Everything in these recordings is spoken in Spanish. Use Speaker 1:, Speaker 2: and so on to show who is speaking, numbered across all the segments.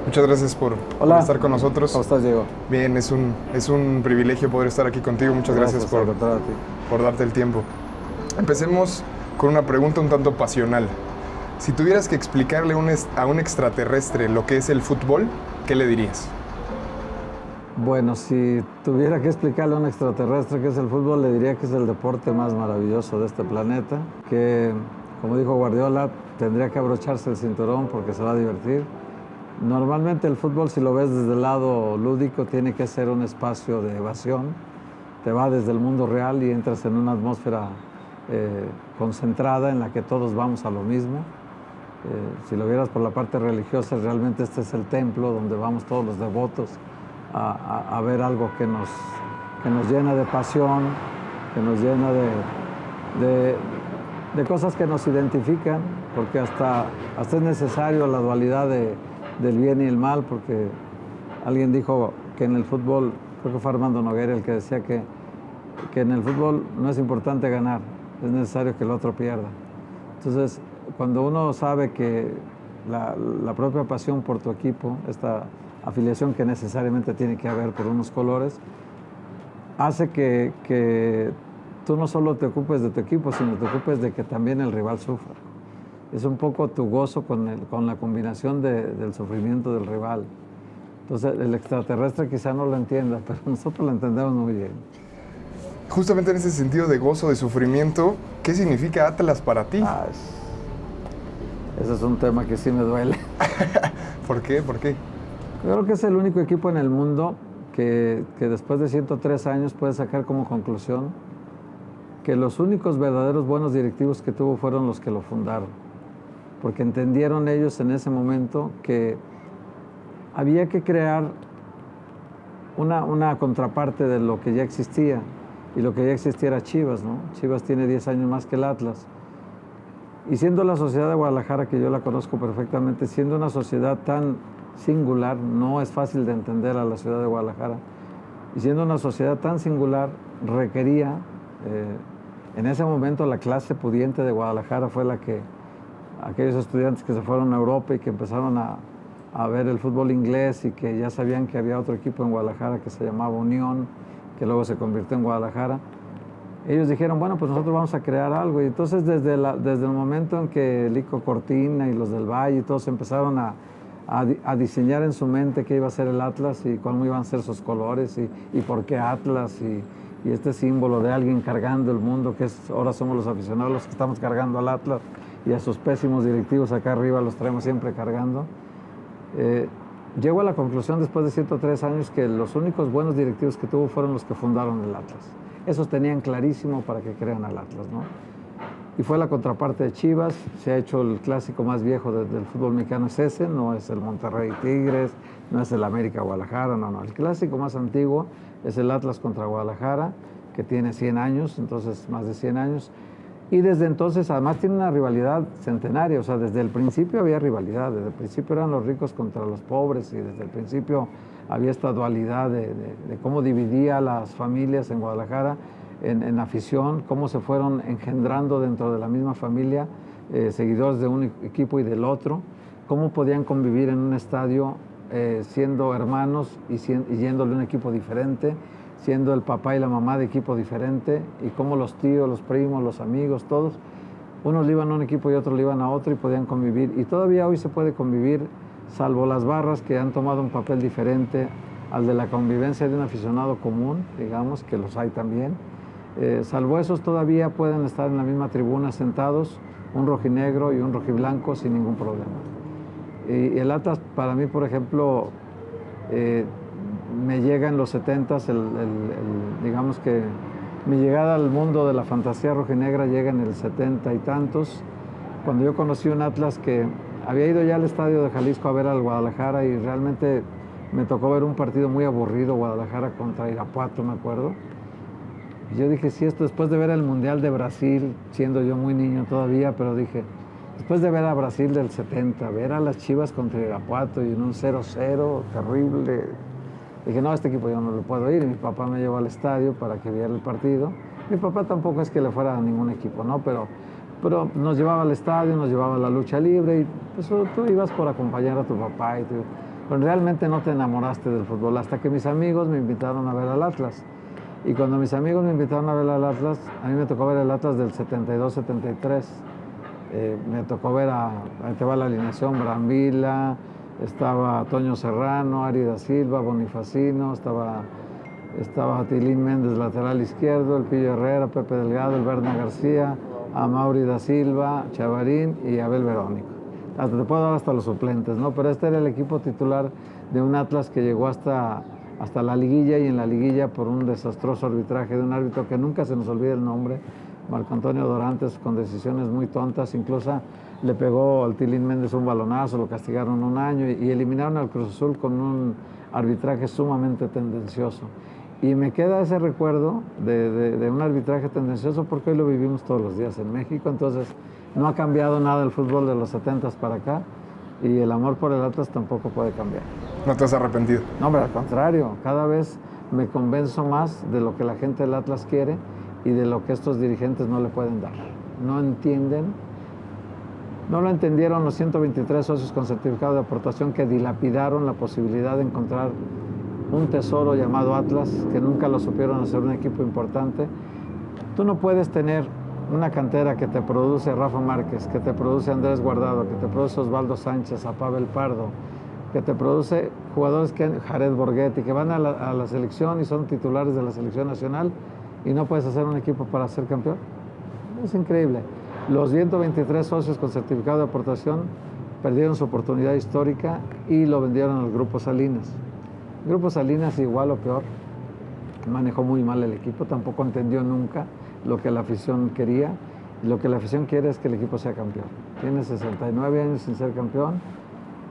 Speaker 1: Muchas gracias por
Speaker 2: Hola.
Speaker 1: estar con nosotros.
Speaker 2: ¿Cómo estás, Diego?
Speaker 1: Bien, es un privilegio poder estar aquí contigo. Muchas gracias,
Speaker 2: al contrario a ti.
Speaker 1: por darte el tiempo. Empecemos con una pregunta un tanto pasional. Si tuvieras que explicarle a un extraterrestre lo que es el fútbol, ¿qué le dirías?
Speaker 2: Bueno, si tuviera que explicarle a un extraterrestre qué es el fútbol, le diría que es el deporte más maravilloso de este planeta, que, como dijo Guardiola, tendría que abrocharse el cinturón porque se va a divertir. Normalmente el fútbol, si lo ves desde el lado lúdico, tiene que ser un espacio de evasión. Te va desde el mundo real y entras en una atmósfera concentrada en la que todos vamos a lo mismo. Si lo vieras por la parte religiosa, realmente este es el templo donde vamos todos los devotos a ver algo que nos llena de pasión, que nos llena de cosas que nos identifican, porque hasta es necesario la dualidad del bien y el mal, porque alguien dijo que en el fútbol, creo que fue Armando Noguera el que decía que en el fútbol no es importante ganar, es necesario que el otro pierda. Entonces, cuando uno sabe que la propia pasión por tu equipo, esta afiliación que necesariamente tiene que haber por unos colores, hace que tú no solo te ocupes de tu equipo, sino te ocupes de que también el rival sufra. Es un poco tu gozo con la combinación del sufrimiento del rival. Entonces, el extraterrestre quizá no lo entienda, pero nosotros lo entendemos muy bien.
Speaker 1: Justamente en ese sentido de gozo, de sufrimiento, ¿qué significa Atlas para ti?
Speaker 2: Ese es un tema que sí me duele.
Speaker 1: ¿Por qué? ¿Por qué?
Speaker 2: Creo que es el único equipo en el mundo que después de 103 años puede sacar como conclusión que los únicos verdaderos buenos directivos que tuvo fueron los que lo fundaron. Porque entendieron ellos en ese momento que había que crear una contraparte de lo que ya existía. Y lo que ya existía era Chivas, ¿no? Chivas tiene 10 años más que el Atlas. Y siendo la sociedad de Guadalajara, que yo la conozco perfectamente, siendo una sociedad tan singular, no es fácil de entender a la ciudad de Guadalajara, y siendo una sociedad tan singular, requería, en ese momento la clase pudiente de Guadalajara fue la que, aquellos estudiantes que se fueron a Europa y que empezaron a ver el fútbol inglés y que ya sabían que había otro equipo en Guadalajara que se llamaba Unión, que luego se convirtió en Guadalajara, ellos dijeron, bueno, pues nosotros vamos a crear algo. Y entonces desde el momento en que Lico Cortina y los del Valle y todos empezaron a diseñar en su mente qué iba a ser el Atlas y cómo iban a ser sus colores y por qué Atlas y este símbolo de alguien cargando el mundo, que ahora somos los aficionados los que estamos cargando al Atlas y a sus pésimos directivos acá arriba los traemos siempre cargando. Llego a la conclusión después de 103 años que los únicos buenos directivos que tuvo fueron los que fundaron el Atlas. Esos tenían clarísimo para que crean al Atlas, ¿no? Y fue la contraparte de Chivas. Se ha hecho el clásico más viejo del fútbol mexicano, es ese, no es el Monterrey Tigres, no es el América Guadalajara, no. El clásico más antiguo es el Atlas contra Guadalajara, que tiene 100 años, entonces más de 100 años. Y desde entonces, además, tiene una rivalidad centenaria. O sea, desde el principio había rivalidad. Desde el principio eran los ricos contra los pobres. Y desde el principio había esta dualidad de cómo dividía a las familias en Guadalajara en afición, cómo se fueron engendrando dentro de la misma familia seguidores de un equipo y del otro, cómo podían convivir en un estadio siendo hermanos y yéndole a un equipo diferente, siendo el papá y la mamá de equipo diferente, y cómo los tíos, los primos, los amigos, todos, unos le iban a un equipo y otros le iban a otro y podían convivir. Y todavía hoy se puede convivir, salvo las barras que han tomado un papel diferente al de la convivencia de un aficionado común, digamos, que los hay también. Salvo esos, todavía pueden estar en la misma tribuna sentados, un rojinegro y un rojiblanco sin ningún problema. Y el Atlas, para mí, por ejemplo, me llega en los 70s, digamos que mi llegada al mundo de la fantasía rojinegra llega en el 70 y tantos, cuando yo conocí un Atlas que había ido ya al estadio de Jalisco a ver al Guadalajara y realmente me tocó ver un partido muy aburrido, Guadalajara contra Irapuato, me acuerdo. Y yo dije, sí, esto después de ver el Mundial de Brasil, siendo yo muy niño todavía, pero dije, después de ver a Brasil del 70, ver a las Chivas contra Irapuato y en un 0-0 terrible, dije, no, este equipo yo no lo puedo ir. Y mi papá me llevó al estadio para que viera el partido. Mi papá tampoco es que le fuera a ningún equipo, ¿no? Pero nos llevaba al estadio, nos llevaba a la lucha libre y pues, tú ibas por acompañar a tu papá. Pero realmente no te enamoraste del fútbol, hasta que mis amigos me invitaron a ver al Atlas. Y cuando mis amigos me invitaron a ver al Atlas, a mí me tocó ver el Atlas del 72-73. Me tocó ver ahí te va la alineación: Brambila, estaba Toño Serrano, Ari da Silva, Bonifacino, estaba Tilín Méndez, lateral izquierdo, el Pillo Herrera, Pepe Delgado, el Berna García, Amaury da Silva, Chavarín y Abel Verónico. Hasta te puedo dar hasta los suplentes, ¿no? Pero este era el equipo titular de un Atlas que llegó hasta la liguilla, y en la liguilla, por un desastroso arbitraje de un árbitro que nunca se nos olvida el nombre, Marco Antonio Dorantes, con decisiones muy tontas. Incluso le pegó al Tilín Méndez un balonazo, lo castigaron un año y eliminaron al Cruz Azul con un arbitraje sumamente tendencioso. Y me queda ese recuerdo de un arbitraje tendencioso, porque hoy lo vivimos todos los días en México. Entonces no ha cambiado nada el fútbol de los 70s para acá, y el amor por el Atlas tampoco puede cambiar.
Speaker 1: ¿No te has arrepentido?
Speaker 2: No, pero al contrario, cada vez me convenzo más de lo que la gente del Atlas quiere y de lo que estos dirigentes no le pueden dar. No entienden, no lo entendieron los 123 socios con certificado de aportación que dilapidaron la posibilidad de encontrar un tesoro llamado Atlas, que nunca lo supieron hacer un equipo importante. Tú no puedes tener una cantera que te produce Rafa Márquez, que te produce Andrés Guardado, que te produce Osvaldo Sánchez, a Pavel Pardo, que te produce jugadores Jared Borghetti, que van a la selección y son titulares de la selección nacional, y no puedes hacer un equipo para ser campeón. Es increíble. Los 123 socios con certificado de aportación perdieron su oportunidad histórica y lo vendieron al Grupo Salinas. El Grupo Salinas, igual o peor, manejó muy mal el equipo, tampoco entendió nunca lo que la afición quería. Lo que la afición quiere es que el equipo sea campeón. Tiene 69 años sin ser campeón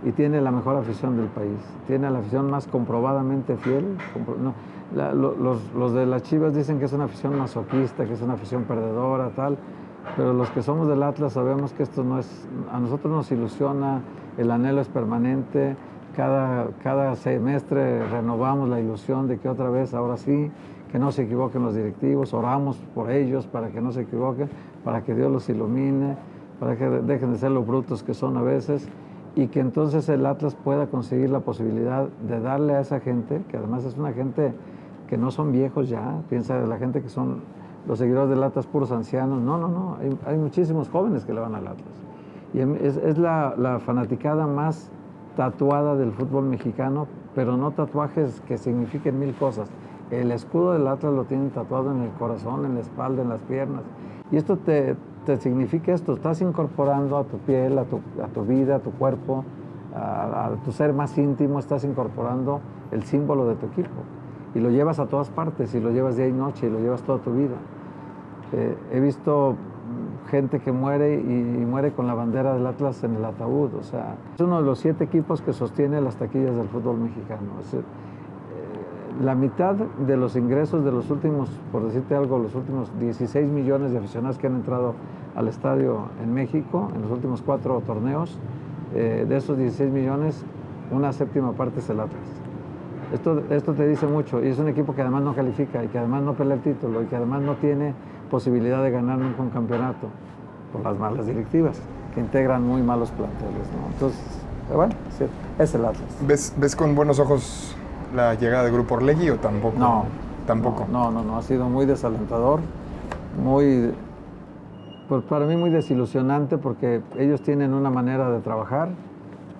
Speaker 2: y tiene la mejor afición del país. Tiene la afición más comprobadamente fiel. Los de las Chivas dicen que es una afición masoquista, que es una afición perdedora, tal, pero los que somos del Atlas sabemos que esto no es... A nosotros nos ilusiona, el anhelo es permanente, cada semestre renovamos la ilusión de que otra vez, ahora sí, que no se equivoquen los directivos, oramos por ellos para que no se equivoquen, para que Dios los ilumine, para que dejen de ser los brutos que son a veces, y que entonces el Atlas pueda conseguir la posibilidad de darle a esa gente, que además es una gente que no son viejos ya, piensa de la gente que son los seguidores del Atlas puros ancianos. No, hay muchísimos jóvenes que le van al Atlas. Y es la fanaticada más tatuada del fútbol mexicano, pero no tatuajes que signifiquen mil cosas. El escudo del Atlas lo tienen tatuado en el corazón, en la espalda, en las piernas. Y esto te significa esto: estás incorporando a tu piel, a tu vida, a tu cuerpo, a tu ser más íntimo, estás incorporando el símbolo de tu equipo. Y lo llevas a todas partes, y lo llevas día y noche, y lo llevas toda tu vida. He visto gente que muere y muere con la bandera del Atlas en el ataúd. O sea, es uno de los 7 equipos que sostiene las taquillas del fútbol mexicano. La mitad de los ingresos de los últimos, por decirte algo, los últimos 16 millones de aficionados que han entrado al estadio en México en los últimos 4 torneos, de esos 16 millones, una séptima parte es el Atlas. Esto te dice mucho, y es un equipo que además no califica, y que además no pelea el título, y que además no tiene posibilidad de ganar nunca un campeonato por las malas directivas, que integran muy malos planteles, ¿no? Entonces, bueno, sí, es el Atlas.
Speaker 1: ¿Ves con buenos ojos la llegada del Grupo Orlegui o tampoco?
Speaker 2: No.
Speaker 1: Tampoco.
Speaker 2: No, ha sido muy desalentador, pues para mí muy desilusionante, porque ellos tienen una manera de trabajar.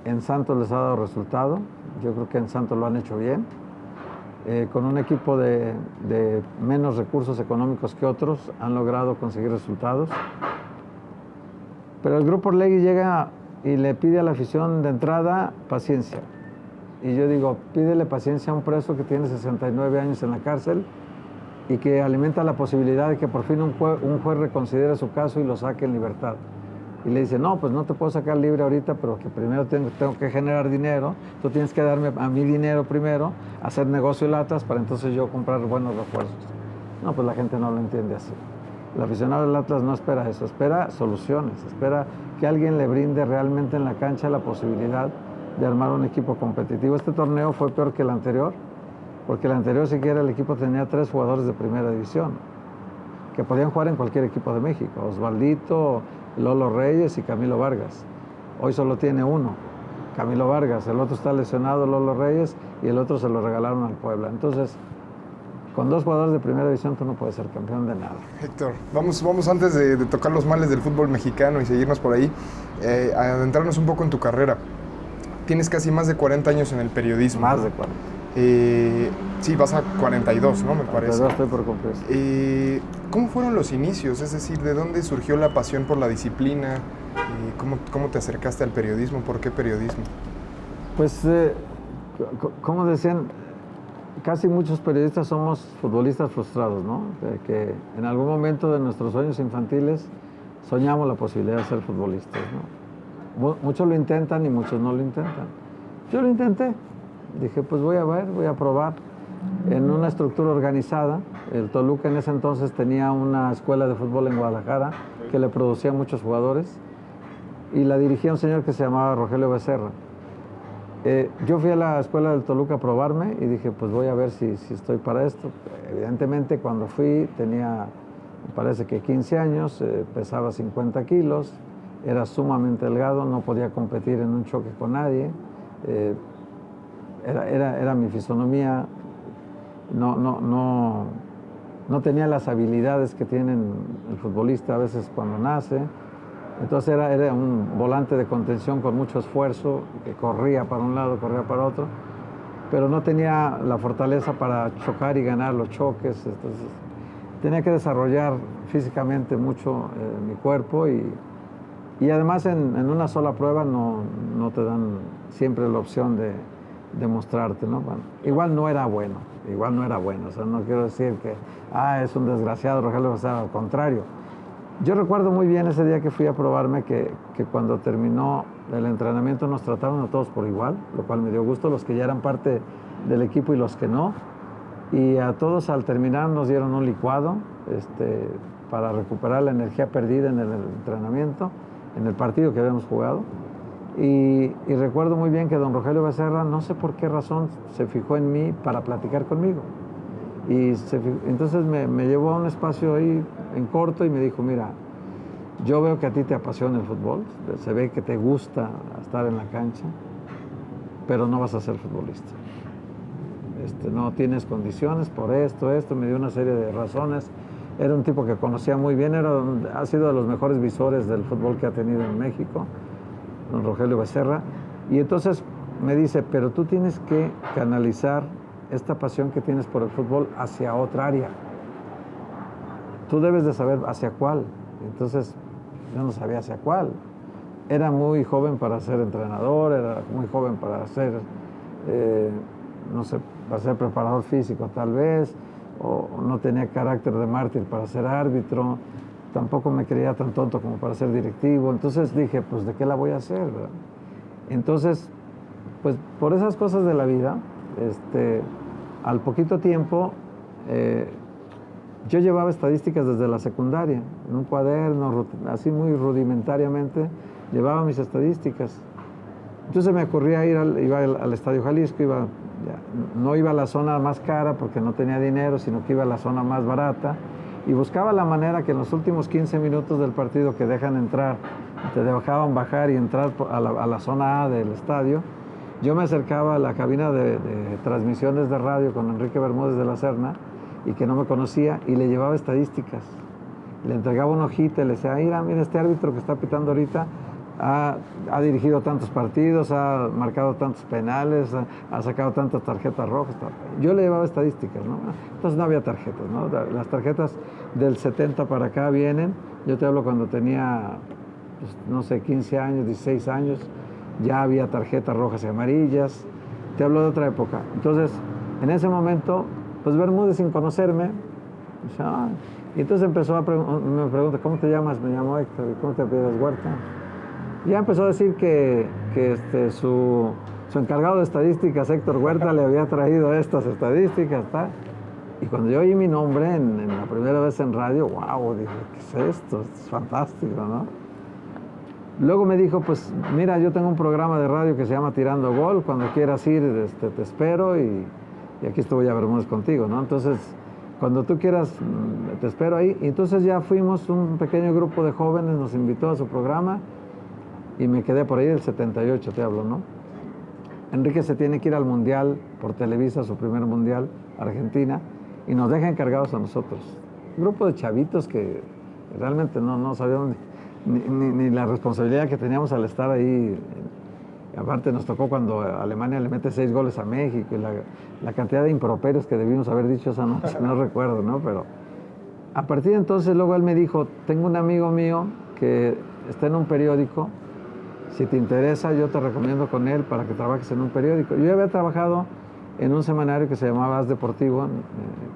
Speaker 2: En Santos les ha dado resultado, yo creo que en Santos lo han hecho bien, con un equipo de menos recursos económicos que otros han logrado conseguir resultados. Pero el Grupo Orlegui llega y le pide a la afición de entrada paciencia. Y yo digo, pídele paciencia a un preso que tiene 69 años en la cárcel y que alimenta la posibilidad de que por fin un juez reconsidere su caso y lo saque en libertad. Y le dice, no, pues no te puedo sacar libre ahorita, pero que primero tengo que generar dinero, tú tienes que darme a mí dinero primero, hacer negocio y latas para entonces yo comprar buenos refuerzos. No, pues la gente no lo entiende así. El aficionado del Atlas no espera eso, espera soluciones, espera que alguien le brinde realmente en la cancha la posibilidad de armar un equipo competitivo. Este torneo fue peor que el anterior, porque el anterior siquiera el equipo tenía 3 jugadores de primera división, que podían jugar en cualquier equipo de México: Osvaldito, Lolo Reyes y Camilo Vargas. Hoy solo tiene uno, Camilo Vargas, el otro está lesionado, Lolo Reyes, y el otro se lo regalaron al Puebla. Entonces, con 2 jugadores de primera división tú no puedes ser campeón de nada.
Speaker 1: Héctor, vamos antes de tocar los males del fútbol mexicano y seguirnos por ahí, a adentrarnos un poco en tu carrera. Tienes casi más de 40 años en el periodismo.
Speaker 2: Más de 40.
Speaker 1: Sí, vas a 42, ¿no? Me parece.
Speaker 2: 42 estoy por cumplir.
Speaker 1: ¿Cómo fueron los inicios? Es decir, ¿de dónde surgió la pasión por la disciplina? ¿Cómo te acercaste al periodismo? ¿Por qué periodismo?
Speaker 2: Pues, como decían, casi muchos periodistas somos futbolistas frustrados, ¿no? Que en algún momento de nuestros sueños infantiles soñamos la posibilidad de ser futbolistas, ¿no? Muchos lo intentan y muchos no lo intentan. Yo lo intenté. Dije, pues voy a probar. En una estructura organizada, el Toluca en ese entonces tenía una escuela de fútbol en Guadalajara que le producía muchos jugadores y la dirigía un señor que se llamaba Rogelio Becerra. Yo fui a la escuela del Toluca a probarme y dije, pues voy a ver si estoy para esto. Evidentemente, cuando fui tenía, me parece que 15 años, pesaba 50 kilos, era sumamente delgado, no podía competir en un choque con nadie. Era mi fisonomía, no tenía las habilidades que tienen el futbolista a veces cuando nace. Entonces era un volante de contención con mucho esfuerzo, que corría para un lado, corría para otro, pero no tenía la fortaleza para chocar y ganar los choques. Entonces tenía que desarrollar físicamente mucho mi cuerpo y además en una sola prueba no te dan siempre la opción de demostrarte, ¿no? Bueno, igual no era bueno, o sea, no quiero decir que es un desgraciado Rogelio Becerra, al contrario. Yo recuerdo muy bien ese día que fui a probarme que cuando terminó el entrenamiento nos trataron a todos por igual, lo cual me dio gusto, los que ya eran parte del equipo y los que no, y a todos al terminar nos dieron un licuado para recuperar la energía perdida en el entrenamiento, en el partido que habíamos jugado. Y recuerdo muy bien que don Rogelio Becerra, no sé por qué razón, se fijó en mí para platicar conmigo. Y entonces me llevó a un espacio ahí en corto y me dijo, mira, yo veo que a ti te apasiona el fútbol, se ve que te gusta estar en la cancha, pero no vas a ser futbolista. No tienes condiciones por esto, me dio una serie de razones. Era un tipo que conocía muy bien, ha sido de los mejores visores del fútbol que ha tenido en México, don Rogelio Becerra, y entonces me dice, pero tú tienes que canalizar esta pasión que tienes por el fútbol hacia otra área. Tú debes de saber hacia cuál. Entonces, yo no sabía hacia cuál. Era muy joven para ser entrenador, era muy joven para ser, no sé, para ser preparador físico tal vez, o no tenía carácter de mártir para ser árbitro, tampoco me creía tan tonto como para ser directivo. Entonces dije, pues, ¿de qué la voy a hacer? ¿Verdad? Entonces, pues, por esas cosas de la vida, al poquito tiempo, yo llevaba estadísticas desde la secundaria, en un cuaderno, así muy rudimentariamente, llevaba mis estadísticas. Entonces me ocurría iba al Estadio Jalisco, no iba a la zona más cara porque no tenía dinero, sino que iba a la zona más barata, y buscaba la manera que en los últimos 15 minutos del partido que dejan entrar, te dejaban bajar y entrar a la zona A del estadio, yo me acercaba a la cabina de transmisiones de radio con Enrique Bermúdez de la Serna, y que no me conocía, y le llevaba estadísticas. Le entregaba una hojita y le decía, mira, este árbitro que está pitando ahorita ha dirigido tantos partidos, ha marcado tantos penales, ha sacado tantas tarjetas rojas. Yo le llevaba estadísticas, ¿no? Entonces no había tarjetas, ¿no? Las tarjetas del 70 para acá vienen. Yo te hablo cuando tenía, pues, no sé, 15 años, 16 años, ya había tarjetas rojas y amarillas. Te hablo de otra época. Entonces, en ese momento, pues Bermúdez, sin conocerme, y entonces empezó me pregunta, ¿cómo te llamas? Me llamo Héctor. ¿Y cómo te apellidas? Huerta. Ya empezó a decir que su encargado de estadísticas, Héctor Huerta, le había traído estas estadísticas, tal. Y cuando yo oí mi nombre en la primera vez en radio, wow, dije, ¿qué es esto? Esto es fantástico, ¿no? Luego me dijo, pues mira, yo tengo un programa de radio que se llama Tirando Gol, cuando quieras ir, te espero, y aquí estuvo ya Bermúdez contigo, ¿no? Entonces, cuando tú quieras, te espero ahí. Y entonces ya fuimos, un pequeño grupo de jóvenes nos invitó a su programa, y me quedé por ahí del 78, te hablo, ¿no? Enrique se tiene que ir al Mundial por Televisa, su primer Mundial, Argentina, y nos deja encargados a nosotros. Un grupo de chavitos que realmente no sabíamos ni la responsabilidad que teníamos al estar ahí. Aparte nos tocó cuando Alemania le mete 6 goles a México y la cantidad de improperios que debimos haber dicho esa noche, no recuerdo, ¿no? Pero a partir de entonces luego él me dijo, tengo un amigo mío que está en un periódico, si te interesa yo te recomiendo con él para que trabajes en un periódico. Yo ya había trabajado en un semanario que se llamaba As Deportivo,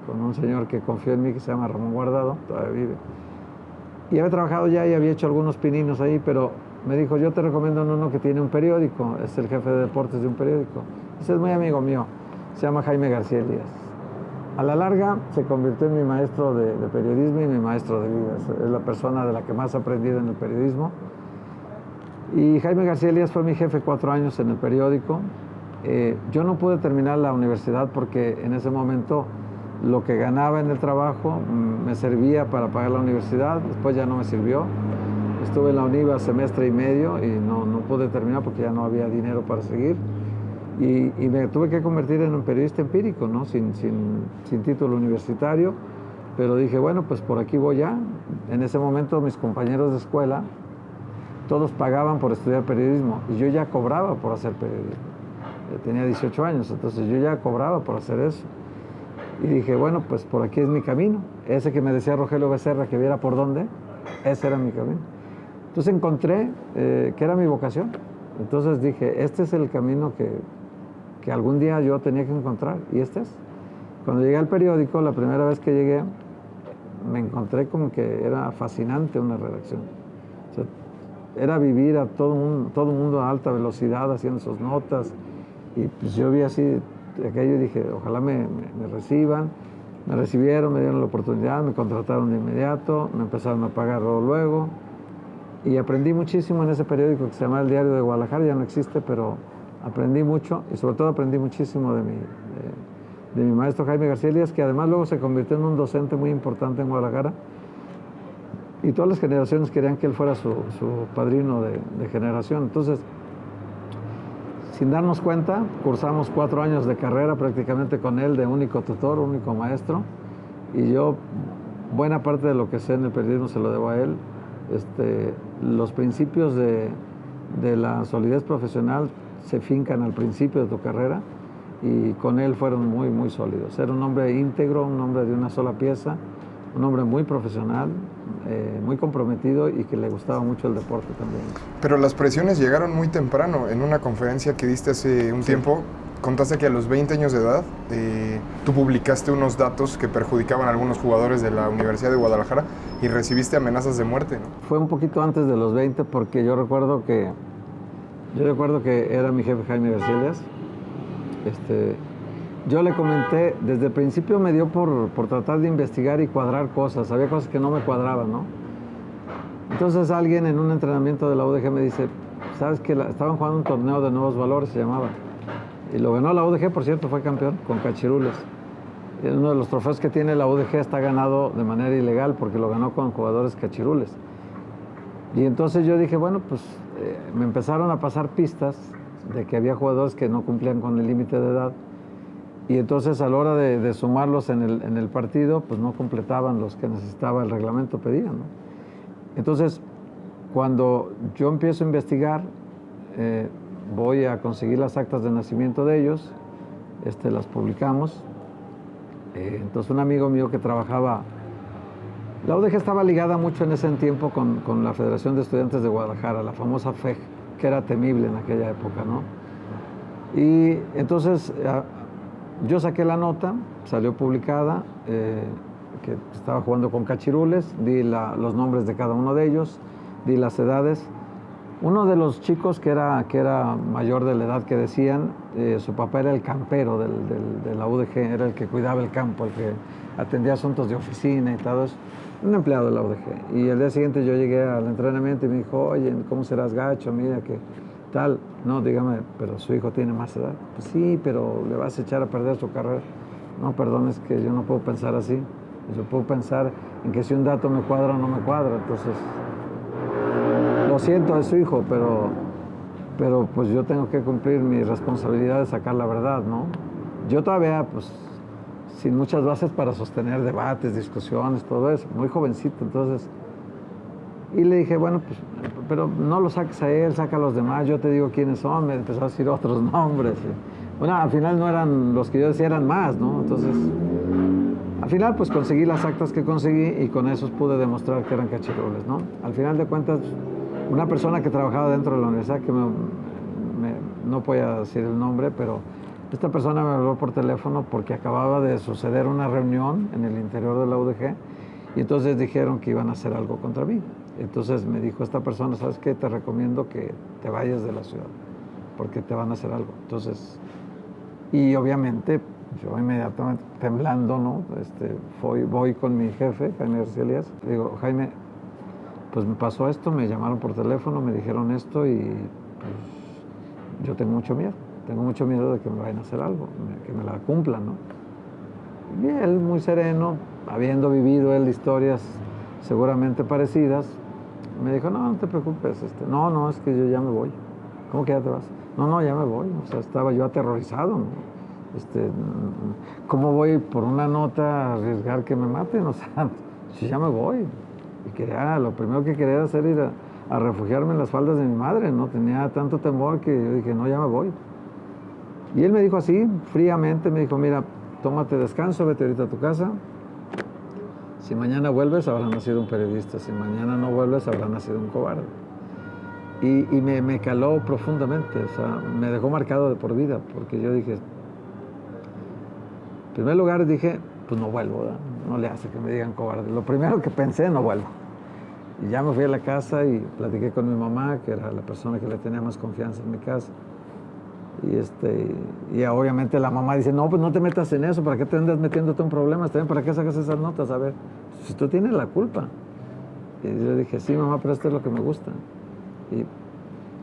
Speaker 2: con un señor que confió en mí que se llama Ramón Guardado, todavía vive. Y había trabajado ya y había hecho algunos pininos ahí, pero me dijo, yo te recomiendo uno que tiene un periódico, es el jefe de deportes de un periódico. Ese es muy amigo mío, se llama Jaime García Elías. A la larga se convirtió en mi maestro de periodismo y mi maestro de vida. Es la persona de la que más he aprendido en el periodismo. Y Jaime García Elías fue mi jefe 4 años en el periódico. Yo no pude terminar la universidad porque en ese momento lo que ganaba en el trabajo me servía para pagar la universidad, después ya no me sirvió. Estuve en la UNIVA semestre y medio y no pude terminar porque ya no había dinero para seguir. Y me tuve que convertir en un periodista empírico, ¿no? sin título universitario, pero dije, bueno, pues por aquí voy ya. En ese momento mis compañeros de escuela, todos pagaban por estudiar periodismo y yo ya cobraba por hacer periodismo. Tenía 18 años, entonces yo ya cobraba por hacer eso. Y dije, bueno, pues por aquí es mi camino. Ese que me decía Rogelio Becerra que viera por dónde, ese era mi camino. Entonces encontré que era mi vocación. Entonces dije, este es el camino que algún día yo tenía que encontrar, y este es. Cuando llegué al periódico, la primera vez que llegué, me encontré como que era fascinante una redacción. O sea, era vivir a todo mundo a alta velocidad haciendo sus notas, y pues yo vi así aquello y dije, ojalá me reciban. Me recibieron, me dieron la oportunidad, me contrataron de inmediato, me empezaron a pagar luego. Y aprendí muchísimo en ese periódico que se llama El Diario de Guadalajara, ya no existe, pero aprendí mucho y sobre todo aprendí muchísimo de mi maestro Jaime García Elías, que además luego se convirtió en un docente muy importante en Guadalajara. Y todas las generaciones querían que él fuera su padrino de generación. Entonces, sin darnos cuenta, cursamos 4 años de carrera prácticamente con él, de único tutor, único maestro. Y yo, buena parte de lo que sé en el periodismo se lo debo a él. Los principios de la solidez profesional se fincan al principio de tu carrera y con él fueron muy, muy sólidos. Era un hombre íntegro, un hombre de una sola pieza, un hombre muy profesional, muy comprometido y que le gustaba mucho el deporte también.
Speaker 1: Pero las presiones llegaron muy temprano. En una conferencia que diste hace un tiempo, contaste que a los 20 años de edad tú publicaste unos datos que perjudicaban a algunos jugadores de la Universidad de Guadalajara y recibiste amenazas de muerte, ¿no?
Speaker 2: Fue un poquito antes de los 20 porque yo recuerdo que era mi jefe Jaime García Elías. Yo le comenté, desde el principio me dio por tratar de investigar y cuadrar cosas. Había cosas que no me cuadraban, ¿no? Entonces alguien en un entrenamiento de la UDG me dice, ¿sabes qué? Estaban jugando un torneo de nuevos valores, se llamaba. Y lo ganó la UDG, por cierto, fue campeón con Cachirules. Y uno de los trofeos que tiene la UDG está ganado de manera ilegal porque lo ganó con jugadores cachirules. Y entonces yo dije, bueno, pues me empezaron a pasar pistas de que había jugadores que no cumplían con el límite de edad. Y entonces a la hora de sumarlos en el partido, pues no completaban los que necesitaba el reglamento, pedía, ¿no? Entonces, cuando yo empiezo a investigar, voy a conseguir las actas de nacimiento de ellos, las publicamos. Entonces un amigo mío que trabajaba, la UDG estaba ligada mucho en ese tiempo con la Federación de Estudiantes de Guadalajara, la famosa FEG, que era temible en aquella época, ¿no? Y entonces yo saqué la nota, salió publicada, que estaba jugando con Cachirules, di los nombres de cada uno de ellos, di las edades. Uno de los chicos que era mayor de la edad que decían, su papá era el campero de la UDG, era el que cuidaba el campo, el que atendía asuntos de oficina y todo eso, un empleado de la UDG. Y el día siguiente yo llegué al entrenamiento y me dijo, oye, ¿cómo serás gacho? Mira que tal. No, dígame, pero su hijo tiene más edad. Pues sí, pero le vas a echar a perder su carrera. No, perdón, es que yo no puedo pensar así. Yo puedo pensar en que si un dato me cuadra o no me cuadra. Entonces, lo siento, es su hijo, pero pero pues yo tengo que cumplir mi responsabilidad de sacar la verdad, ¿no? Yo todavía, pues, sin muchas bases para sostener debates, discusiones, todo eso, muy jovencito, entonces... Y le dije, bueno, pues, pero no lo saques a él, saca a los demás, yo te digo quiénes son, me empezó a decir otros nombres. Bueno, al final no eran los que yo decía, eran más, ¿no? Entonces, al final, pues conseguí las actas que conseguí y con esos pude demostrar que eran cachirules, ¿no? Al final de cuentas, una persona que trabajaba dentro de la universidad, que no voy a decir el nombre, pero esta persona me habló por teléfono porque acababa de suceder una reunión en el interior de la UDG y entonces dijeron que iban a hacer algo contra mí. Entonces me dijo esta persona, ¿sabes qué? Te recomiendo que te vayas de la ciudad porque te van a hacer algo. Entonces, y obviamente yo inmediatamente temblando, ¿no? Voy con mi jefe, Jaime García Elías, le digo, Jaime, pues me pasó esto, me llamaron por teléfono, me dijeron esto y pues yo tengo mucho miedo de que me vayan a hacer algo, que me la cumplan, ¿no? Y él muy sereno, habiendo vivido él historias seguramente parecidas, me dijo, no te preocupes, no, es que yo ya me voy. ¿Cómo que ya te vas? No, ya me voy, o sea, estaba yo aterrorizado, ¿no? ¿Cómo voy por una nota a arriesgar que me maten? O sea, yo ya me voy. Y lo primero que quería hacer era ir a refugiarme en las faldas de mi madre, ¿no? Tenía tanto temor que yo dije, no, ya me voy. Y él me dijo así, fríamente, me dijo, mira, tómate descanso, vete ahorita a tu casa. Si mañana vuelves, habrá nacido un periodista. Si mañana no vuelves, habrá nacido un cobarde. Y me caló profundamente, o sea, me dejó marcado de por vida, porque yo dije, en primer lugar dije, pues no vuelvo, ¿verdad? No le hace que me digan cobarde. Lo primero que pensé, no vuelvo. Y ya me fui a la casa y platiqué con mi mamá, que era la persona que le tenía más confianza en mi casa. Y obviamente la mamá dice, no, pues no te metas en eso, ¿para qué te andas metiéndote en problemas? También, ¿para qué sacas esas notas? A ver, si tú tienes la culpa. Y yo dije, sí, mamá, pero esto es lo que me gusta.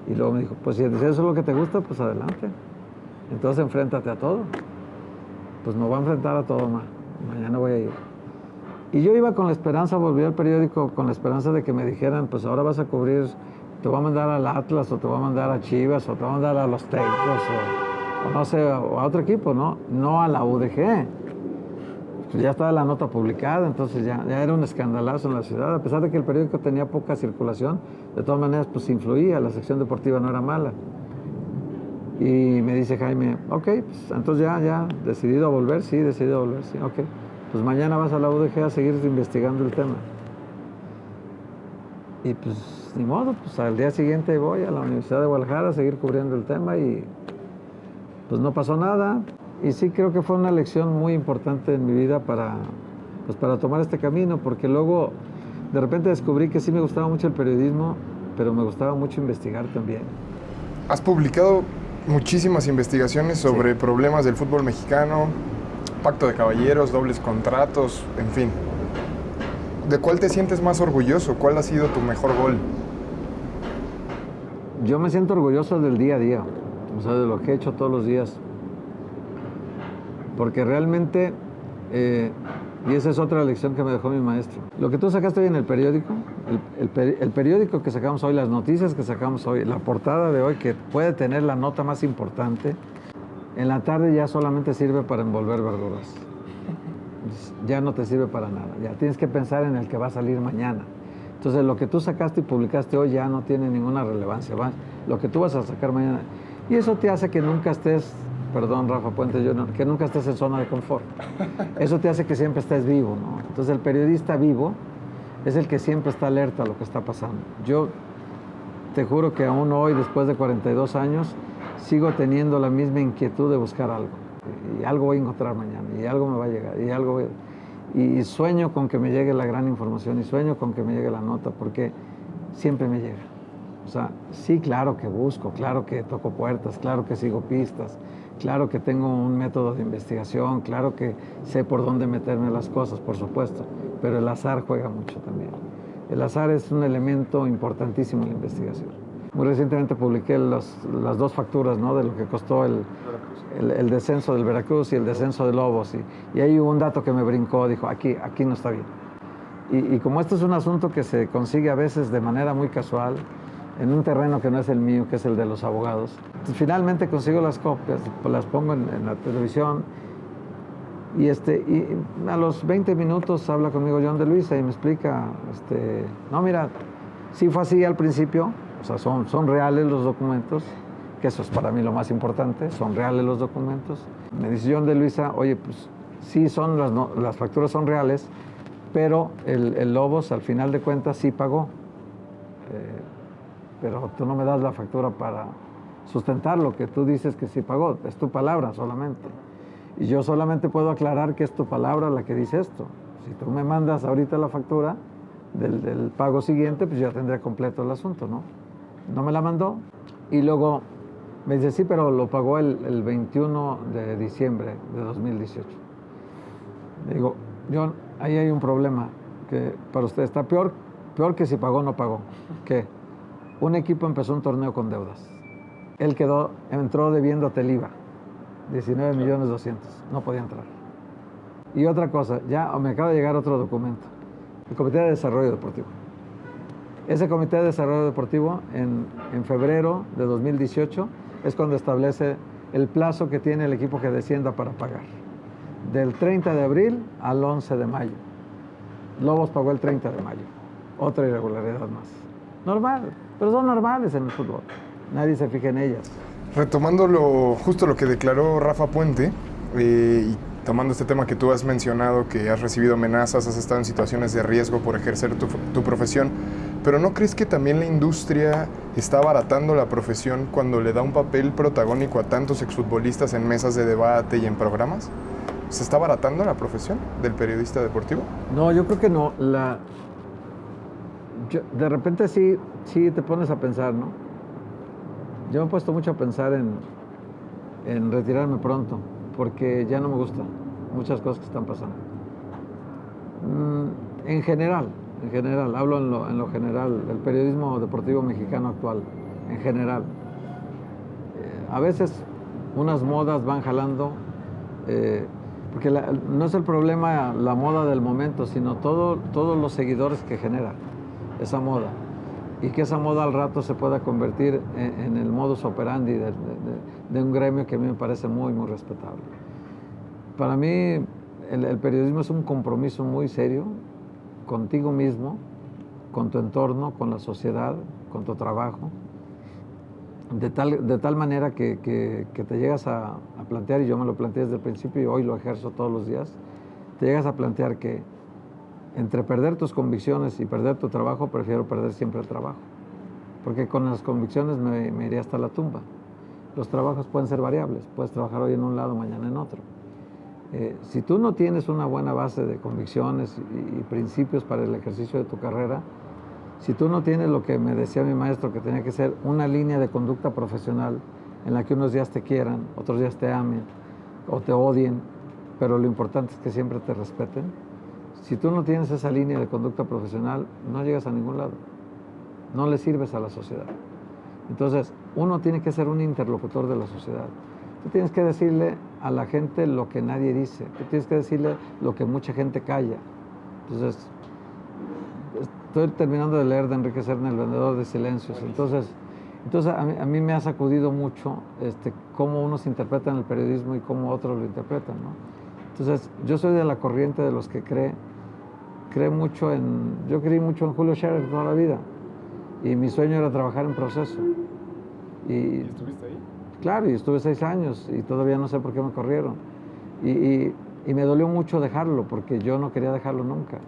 Speaker 2: Y luego me dijo, pues si eso es lo que te gusta, pues adelante. Entonces enfréntate a todo. Pues me voy a enfrentar a todo, mañana voy a ir. Y yo iba con la esperanza, volví al periódico con la esperanza de que me dijeran, pues ahora vas a cubrir, te voy a mandar al Atlas, o te voy a mandar a Chivas, o te voy a mandar a los Tecos, o no sé, o a otro equipo, no a la UDG. Pues ya estaba la nota publicada, entonces ya era un escandalazo en la ciudad. A pesar de que el periódico tenía poca circulación, de todas maneras pues influía, la sección deportiva no era mala. Y me dice Jaime, ok, pues entonces ya, decidido a volver, sí, ok. Pues mañana vas a la UDG a seguir investigando el tema. Y pues ni modo, pues al día siguiente voy a la Universidad de Guadalajara a seguir cubriendo el tema y pues no pasó nada. Y sí creo que fue una lección muy importante en mi vida para tomar este camino, porque luego de repente descubrí que sí me gustaba mucho el periodismo, pero me gustaba mucho investigar también.
Speaker 1: Has publicado muchísimas investigaciones sobre problemas del fútbol mexicano, pacto de caballeros, dobles contratos, en fin. ¿De cuál te sientes más orgulloso? ¿Cuál ha sido tu mejor gol?
Speaker 2: Yo me siento orgulloso del día a día, o sea, de lo que he hecho todos los días. Porque realmente, y esa es otra lección que me dejó mi maestro. Lo que tú sacaste hoy en el periódico, el periódico que sacamos hoy, las noticias que sacamos hoy, la portada de hoy, que puede tener la nota más importante, en la tarde ya solamente sirve para envolver verduras. Ya no te sirve para nada. Ya tienes que pensar en el que va a salir mañana. Entonces, lo que tú sacaste y publicaste hoy ya no tiene ninguna relevancia. Lo que tú vas a sacar mañana. Y eso te hace que nunca estés, perdón, Rafa Puente Jr., que nunca estés en zona de confort. Eso te hace que siempre estés vivo, ¿no? Entonces, el periodista vivo es el que siempre está alerta a lo que está pasando. Yo te juro que aún hoy, después de 42 años, sigo teniendo la misma inquietud de buscar algo. Y algo voy a encontrar mañana, y algo me va a llegar, y sueño con que me llegue la gran información, y sueño con que me llegue la nota, porque siempre me llega. O sea, sí, claro que busco, claro que toco puertas, claro que sigo pistas, claro que tengo un método de investigación, claro que sé por dónde meterme las cosas, por supuesto, pero el azar juega mucho también. El azar es un elemento importantísimo en la investigación. Muy recientemente publiqué las dos facturas, ¿no?, de lo que costó el descenso del Veracruz y el descenso de Lobos. Y ahí hubo un dato que me brincó, dijo, aquí no está bien. Y como esto es un asunto que se consigue a veces de manera muy casual, en un terreno que no es el mío, que es el de los abogados. Finalmente consigo las copias, pues las pongo en la televisión y a los 20 minutos habla conmigo John de Luisa y me explica, no, mira, sí fue así al principio, o sea, son reales los documentos, que eso es para mí lo más importante, son reales los documentos. Me dice John de Luisa, oye, pues sí, las facturas son reales, pero el Lobos al final de cuentas sí pagó. Pero tú no me das la factura para sustentar lo que tú dices que sí pagó, es tu palabra solamente. Y yo solamente puedo aclarar que es tu palabra la que dice esto. Si tú me mandas ahorita la factura del pago siguiente, pues ya tendría completo el asunto, ¿no? No me la mandó y luego me dice, sí, pero lo pagó el 21 de diciembre de 2018. Le digo, John, ahí hay un problema que para usted está peor que si pagó o no pagó. ¿Qué? Un equipo empezó un torneo con deudas. Él entró debiendo a Teliva, 19.200.000, no podía entrar. Y otra cosa, ya me acaba de llegar otro documento, el Comité de Desarrollo Deportivo. Ese Comité de Desarrollo Deportivo, en febrero de 2018, es cuando establece el plazo que tiene el equipo que descienda para pagar. Del 30 de abril al 11 de mayo. Lobos pagó el 30 de mayo. Otra irregularidad más. Normal, pero son normales en el fútbol. Nadie se fija en ellas.
Speaker 1: Retomando justo lo que declaró Rafa Puente, y tomando este tema que tú has mencionado, que has recibido amenazas, has estado en situaciones de riesgo por ejercer tu profesión, pero ¿no crees que también la industria está abaratando la profesión cuando le da un papel protagónico a tantos exfutbolistas en mesas de debate y en programas? ¿Se está abaratando la profesión del periodista deportivo?
Speaker 2: No, yo creo que no. De repente sí te pones a pensar, ¿no? Yo me he puesto mucho a pensar en retirarme pronto, porque ya no me gustan muchas cosas que están pasando. En general, hablo en lo general, el periodismo deportivo mexicano actual, en general. A veces unas modas van jalando, porque no es el problema la moda del momento, sino todos los seguidores que genera esa moda, y que esa moda al rato se pueda convertir en el modus operandi de un gremio que a mí me parece muy, muy respetable. Para mí el periodismo es un compromiso muy serio contigo mismo, con tu entorno, con la sociedad, con tu trabajo, de tal manera que te llegas a plantear, y yo me lo planteé desde el principio y hoy lo ejerzo todos los días, te llegas a plantear que entre perder tus convicciones y perder tu trabajo, prefiero perder siempre el trabajo. Porque con las convicciones me iré hasta la tumba. Los trabajos pueden ser variables, puedes trabajar hoy en un lado, mañana en otro. Si tú no tienes una buena base de convicciones y principios para el ejercicio de tu carrera, si tú no tienes lo que me decía mi maestro, que tenía que ser una línea de conducta profesional en la que unos días te quieran, otros días te amen o te odien, pero lo importante es que siempre te respeten. Si tú no tienes esa línea de conducta profesional, no llegas a ningún lado. No le sirves a la sociedad. Entonces, uno tiene que ser un interlocutor de la sociedad. Tú tienes que decirle a la gente lo que nadie dice. Tú tienes que decirle lo que mucha gente calla. Entonces, estoy terminando de leer de Enrique Serna, El vendedor de silencios. Entonces a mí me ha sacudido mucho cómo unos interpretan el periodismo y cómo otros lo interpretan, ¿no? Entonces, yo soy de la corriente de los que yo creí mucho en Julio Scherer toda la vida, y mi sueño era trabajar en Proceso.
Speaker 1: ¿Y estuviste ahí?
Speaker 2: Claro, y estuve 6 años y todavía no sé por qué me corrieron. Y me dolió mucho dejarlo, porque yo no quería dejarlo nunca.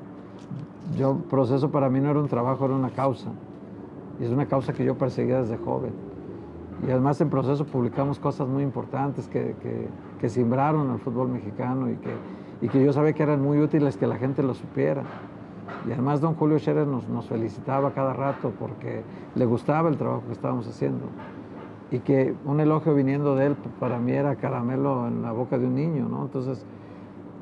Speaker 2: Proceso para mí no era un trabajo, era una causa. Y es una causa que yo perseguía desde joven. Y además en Proceso publicamos cosas muy importantes que simbraron al fútbol mexicano y que yo sabía que eran muy útiles que la gente lo supiera. Y además don Julio Scherer nos felicitaba cada rato porque le gustaba el trabajo que estábamos haciendo. Y que un elogio viniendo de él para mí era caramelo en la boca de un niño, ¿no? Entonces,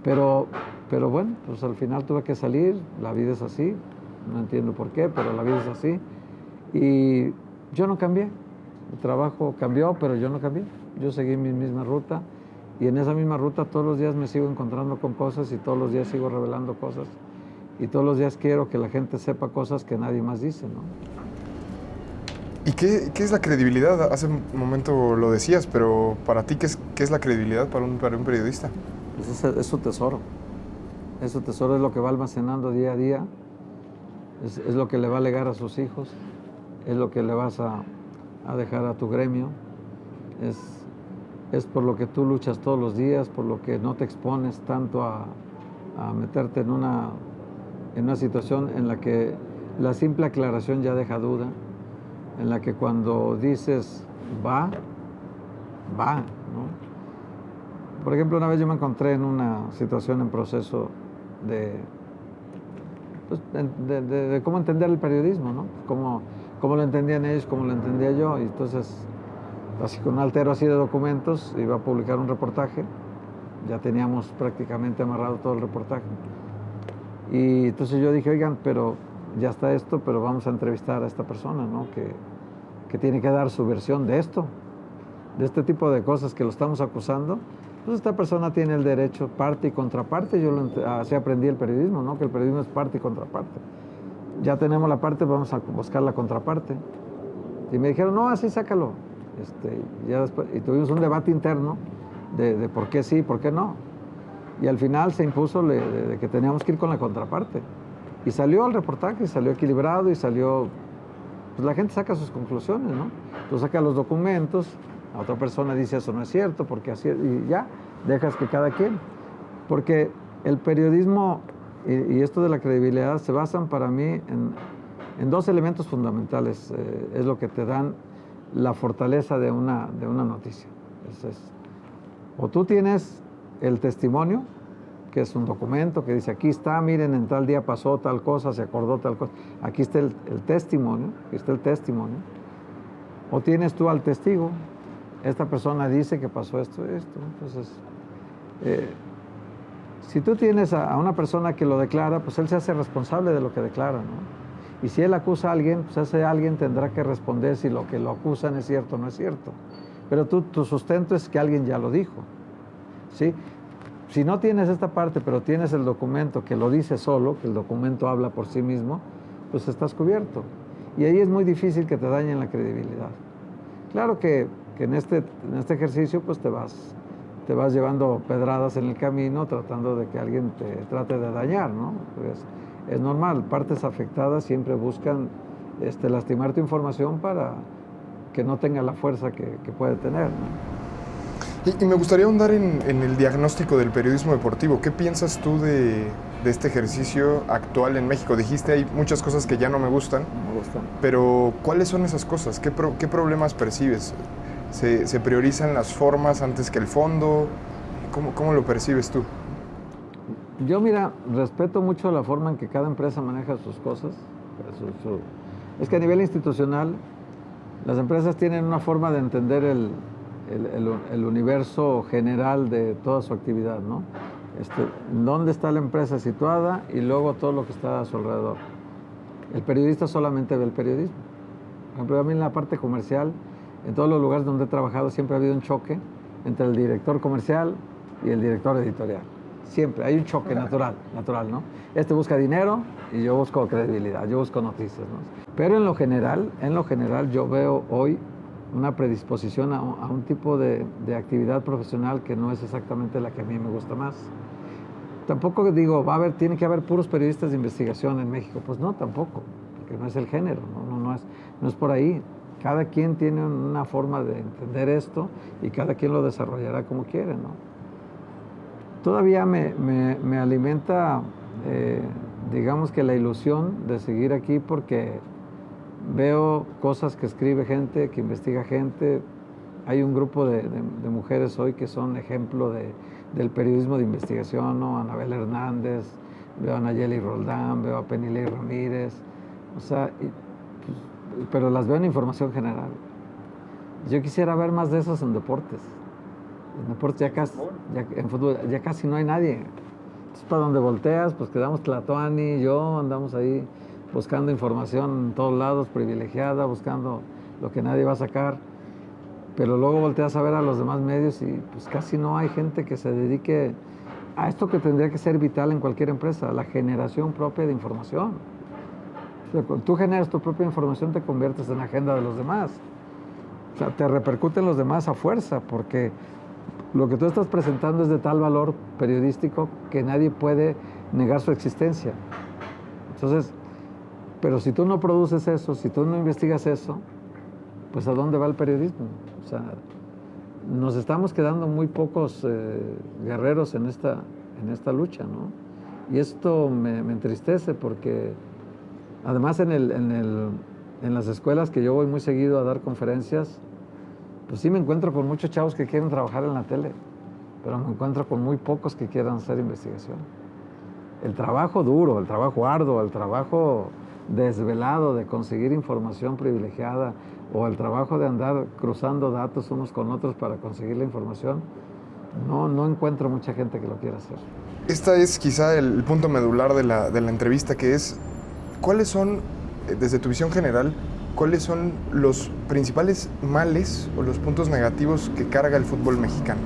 Speaker 2: pero bueno, pues al final tuve que salir, la vida es así, no entiendo por qué, pero la vida es así. Y yo no cambié. El trabajo cambió, pero yo no cambié. Yo seguí mi misma ruta y en esa misma ruta todos los días me sigo encontrando con cosas y todos los días sigo revelando cosas y todos los días quiero que la gente sepa cosas que nadie más dice, ¿no?
Speaker 1: ¿Y qué es la credibilidad? Hace un momento lo decías, pero para ti, ¿qué es la credibilidad para un periodista?
Speaker 2: Pues es su tesoro. Es su tesoro, es lo que va almacenando día a día, es lo que le va a legar a sus hijos, es lo que le vas a dejar a tu gremio, es por lo que tú luchas todos los días, por lo que no te expones tanto a meterte en una situación en la que la simple aclaración ya deja duda, en la que cuando dices va, ¿no? Por ejemplo, una vez yo me encontré en una situación en proceso de cómo entender el periodismo, ¿no? Cómo lo entendían ellos, cómo lo entendía yo. Y entonces, así con un altero así de documentos, iba a publicar un reportaje. Ya teníamos prácticamente amarrado todo el reportaje. Y entonces yo dije, oigan, pero ya está esto, pero vamos a entrevistar a esta persona, ¿no? Que tiene que dar su versión de esto, de este tipo de cosas que lo estamos acusando. Pues esta persona tiene el derecho, parte y contraparte. Así aprendí el periodismo, ¿no? Que el periodismo es parte y contraparte. Ya tenemos la parte, vamos a buscar la contraparte. Y me dijeron, no, así sácalo. Ya después, y tuvimos un debate interno de por qué sí, por qué no. Y al final se impuso de que teníamos que ir con la contraparte. Y salió el reportaje, salió equilibrado y salió... Pues la gente saca sus conclusiones, ¿no? Tú sacas los documentos, la otra persona dice eso no es cierto, porque así... Y ya, dejas que cada quien... Porque el periodismo y esto de la credibilidad se basan para mí en dos elementos fundamentales. Es lo que te dan la fortaleza de una noticia. O tú tienes el testimonio, que es un documento que dice, aquí está, miren, en tal día pasó tal cosa, se acordó tal cosa. Aquí está el testimonio, aquí está el testimonio. O tienes tú al testigo, esta persona dice que pasó esto. Entonces, si tú tienes a una persona que lo declara, pues él se hace responsable de lo que declara, ¿no? Y si él acusa a alguien, pues ese alguien tendrá que responder si lo que lo acusan es cierto o no es cierto. Pero tu sustento es que alguien ya lo dijo, ¿sí? Si no tienes esta parte, pero tienes el documento que lo dice solo, que el documento habla por sí mismo, pues estás cubierto. Y ahí es muy difícil que te dañen la credibilidad. Claro que en este ejercicio pues te vas llevando pedradas en el camino tratando de que alguien te trate de dañar, ¿no? Pues es normal, partes afectadas siempre buscan lastimar tu información para que no tenga la fuerza que puede tener, ¿no?
Speaker 1: Y me gustaría ahondar en el diagnóstico del periodismo deportivo. ¿Qué piensas tú de este ejercicio actual en México? Dijiste, hay muchas cosas que ya no me gustan.
Speaker 2: No me gustan.
Speaker 1: Pero, ¿cuáles son esas cosas? ¿Qué problemas percibes? ¿Se priorizan las formas antes que el fondo? ¿Cómo lo percibes tú?
Speaker 2: Yo, mira, respeto mucho la forma en que cada empresa maneja sus cosas. Es que a nivel institucional, las empresas tienen una forma de entender el universo general de toda su actividad, ¿no? ¿Dónde está la empresa situada? Y luego todo lo que está a su alrededor. El periodista solamente ve el periodismo. Por ejemplo, a mí en la parte comercial, en todos los lugares donde he trabajado, siempre ha habido un choque entre el director comercial y el director editorial. Siempre, hay un choque natural, ¿no? Este busca dinero y yo busco credibilidad, yo busco noticias, ¿no? Pero en lo general yo veo hoy una predisposición a un tipo de actividad profesional que no es exactamente la que a mí me gusta más. Tampoco digo, tiene que haber puros periodistas de investigación en México. Pues no, tampoco, porque no es el género, no es por ahí. Cada quien tiene una forma de entender esto y cada quien lo desarrollará como quiere, ¿no? Todavía me alimenta, digamos que la ilusión de seguir aquí porque veo cosas que escribe gente, que investiga gente. Hay un grupo de mujeres hoy que son ejemplo del periodismo de investigación, ¿no? Anabel Hernández, veo a Nayeli Roldán, veo a Penilei Ramírez, o sea, pero las veo en información general. Yo quisiera ver más de esos en deportes. En deportes en fútbol ya casi no hay nadie. Entonces, para donde volteas, pues quedamos Tlatoani y yo, andamos ahí buscando información en todos lados, privilegiada, buscando lo que nadie va a sacar. Pero luego volteas a ver a los demás medios y pues casi no hay gente que se dedique a esto que tendría que ser vital en cualquier empresa, la generación propia de información. O sea, cuando tú generas tu propia información, te conviertes en agenda de los demás. O sea, te repercuten los demás a fuerza, porque lo que tú estás presentando es de tal valor periodístico que nadie puede negar su existencia. Entonces, pero si tú no produces eso, si tú no investigas eso, pues ¿a dónde va el periodismo? O sea, nos estamos quedando muy pocos guerreros en esta lucha, ¿no? Y esto me entristece porque además en las escuelas que yo voy muy seguido a dar conferencias, pues sí me encuentro con muchos chavos que quieren trabajar en la tele, pero me encuentro con muy pocos que quieran hacer investigación. El trabajo duro, el trabajo arduo, el trabajo desvelado de conseguir información privilegiada o el trabajo de andar cruzando datos unos con otros para conseguir la información, no encuentro mucha gente que lo quiera hacer.
Speaker 1: Este es quizá el punto medular de la entrevista, que es, ¿cuáles son, desde tu visión general, cuáles son los principales males o los puntos negativos que carga el fútbol mexicano?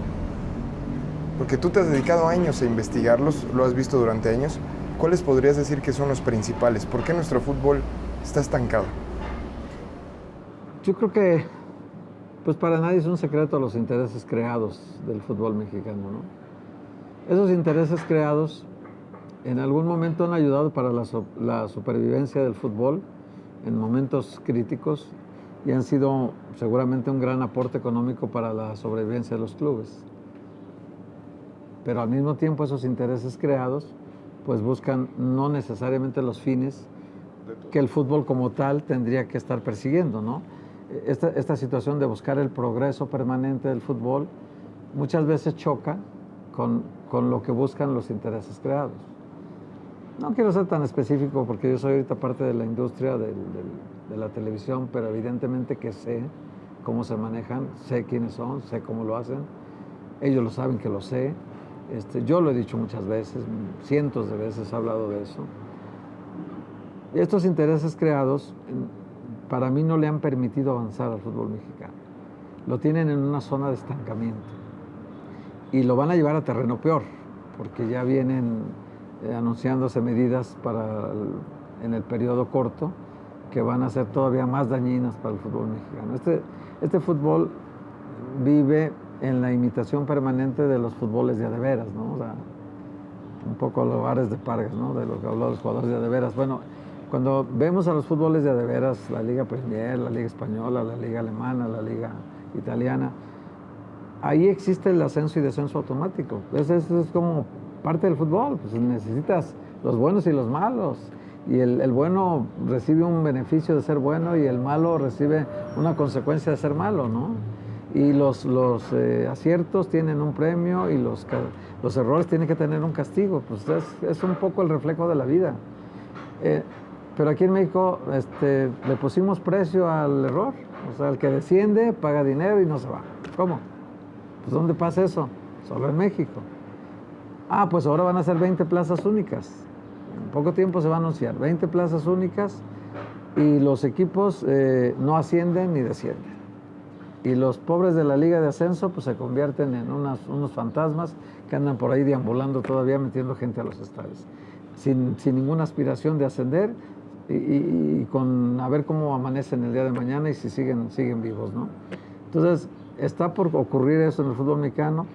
Speaker 1: Porque tú te has dedicado años a investigarlos, lo has visto durante años. ¿Cuáles podrías decir que son los principales? ¿Por qué nuestro fútbol está estancado?
Speaker 2: Yo creo que, pues para nadie es un secreto los intereses creados del fútbol mexicano, ¿no? Esos intereses creados en algún momento han ayudado para la supervivencia del fútbol en momentos críticos y han sido seguramente un gran aporte económico para la sobrevivencia de los clubes. Pero al mismo tiempo esos intereses creados pues buscan no necesariamente los fines que el fútbol como tal tendría que estar persiguiendo, ¿no? Esta situación de buscar el progreso permanente del fútbol muchas veces choca con lo que buscan los intereses creados. No quiero ser tan específico porque yo soy ahorita parte de la industria de la televisión, pero evidentemente que sé cómo se manejan, sé quiénes son, sé cómo lo hacen, ellos lo saben que lo sé. Yo lo he dicho muchas veces, cientos de veces he hablado de eso. Estos intereses creados, para mí no le han permitido avanzar al fútbol mexicano. Lo tienen en una zona de estancamiento. Y lo van a llevar a terreno peor, porque ya vienen anunciándose medidas en el periodo corto que van a ser todavía más dañinas para el fútbol mexicano. Este fútbol vive en la imitación permanente de los fútboles de adeveras, ¿no? O sea, un poco los bares de Pargas, ¿no? De lo que habló los jugadores de adeveras. Bueno, cuando vemos a los fútboles de adeveras, la Liga Premier, la Liga Española, la Liga Alemana, la Liga Italiana, ahí existe el ascenso y descenso automático. Eso es como parte del fútbol. Pues necesitas los buenos y los malos. Y el bueno recibe un beneficio de ser bueno y el malo recibe una consecuencia de ser malo, ¿no? Y los aciertos tienen un premio y los errores tienen que tener un castigo. Pues es un poco el reflejo de la vida. Pero aquí en México le pusimos precio al error. O sea, el que desciende paga dinero y no se va. ¿Cómo? Pues ¿dónde pasa eso? Solo en México. Pues ahora van a ser 20 plazas únicas. En poco tiempo se va a anunciar 20 plazas únicas y los equipos no ascienden ni descienden. Y los pobres de la Liga de Ascenso pues se convierten en unos fantasmas que andan por ahí deambulando todavía metiendo gente a los estadios. Sin ninguna aspiración de ascender y con a ver cómo amanecen el día de mañana y si siguen vivos, ¿no? Entonces, está por ocurrir eso en el fútbol mexicano.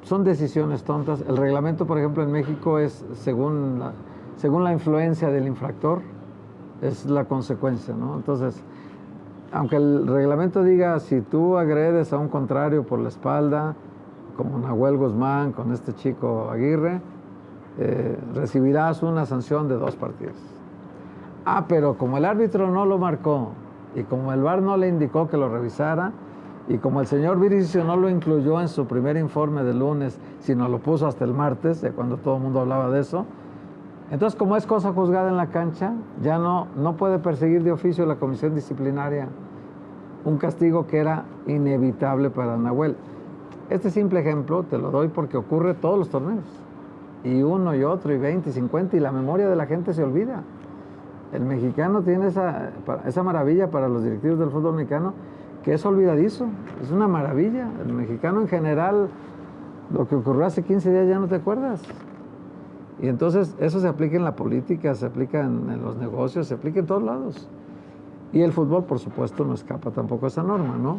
Speaker 2: Son decisiones tontas. El reglamento, por ejemplo, en México es según la influencia del infractor, es la consecuencia, ¿no? Entonces, aunque el reglamento diga si tú agredes a un contrario por la espalda, como Nahuel Guzmán con este chico Aguirre, recibirás una sanción de 2 partidos. Pero como el árbitro no lo marcó y como el VAR no le indicó que lo revisara y como el señor Viricio no lo incluyó en su primer informe del lunes, sino lo puso hasta el martes, de cuando todo el mundo hablaba de eso, entonces como es cosa juzgada en la cancha, ya no puede perseguir de oficio la comisión disciplinaria un castigo que era inevitable para Nahuel. Este simple ejemplo te lo doy porque ocurre todos los torneos. Y uno y otro, y 20, y 50, y la memoria de la gente se olvida. El mexicano tiene esa maravilla para los directivos del fútbol mexicano, que es olvidadizo. Es una maravilla. El mexicano en general, lo que ocurrió hace 15 días ya no te acuerdas. Y entonces eso se aplica en la política, se aplica en los negocios, se aplica en todos lados. Y el fútbol, por supuesto, no escapa tampoco a esa norma, ¿no?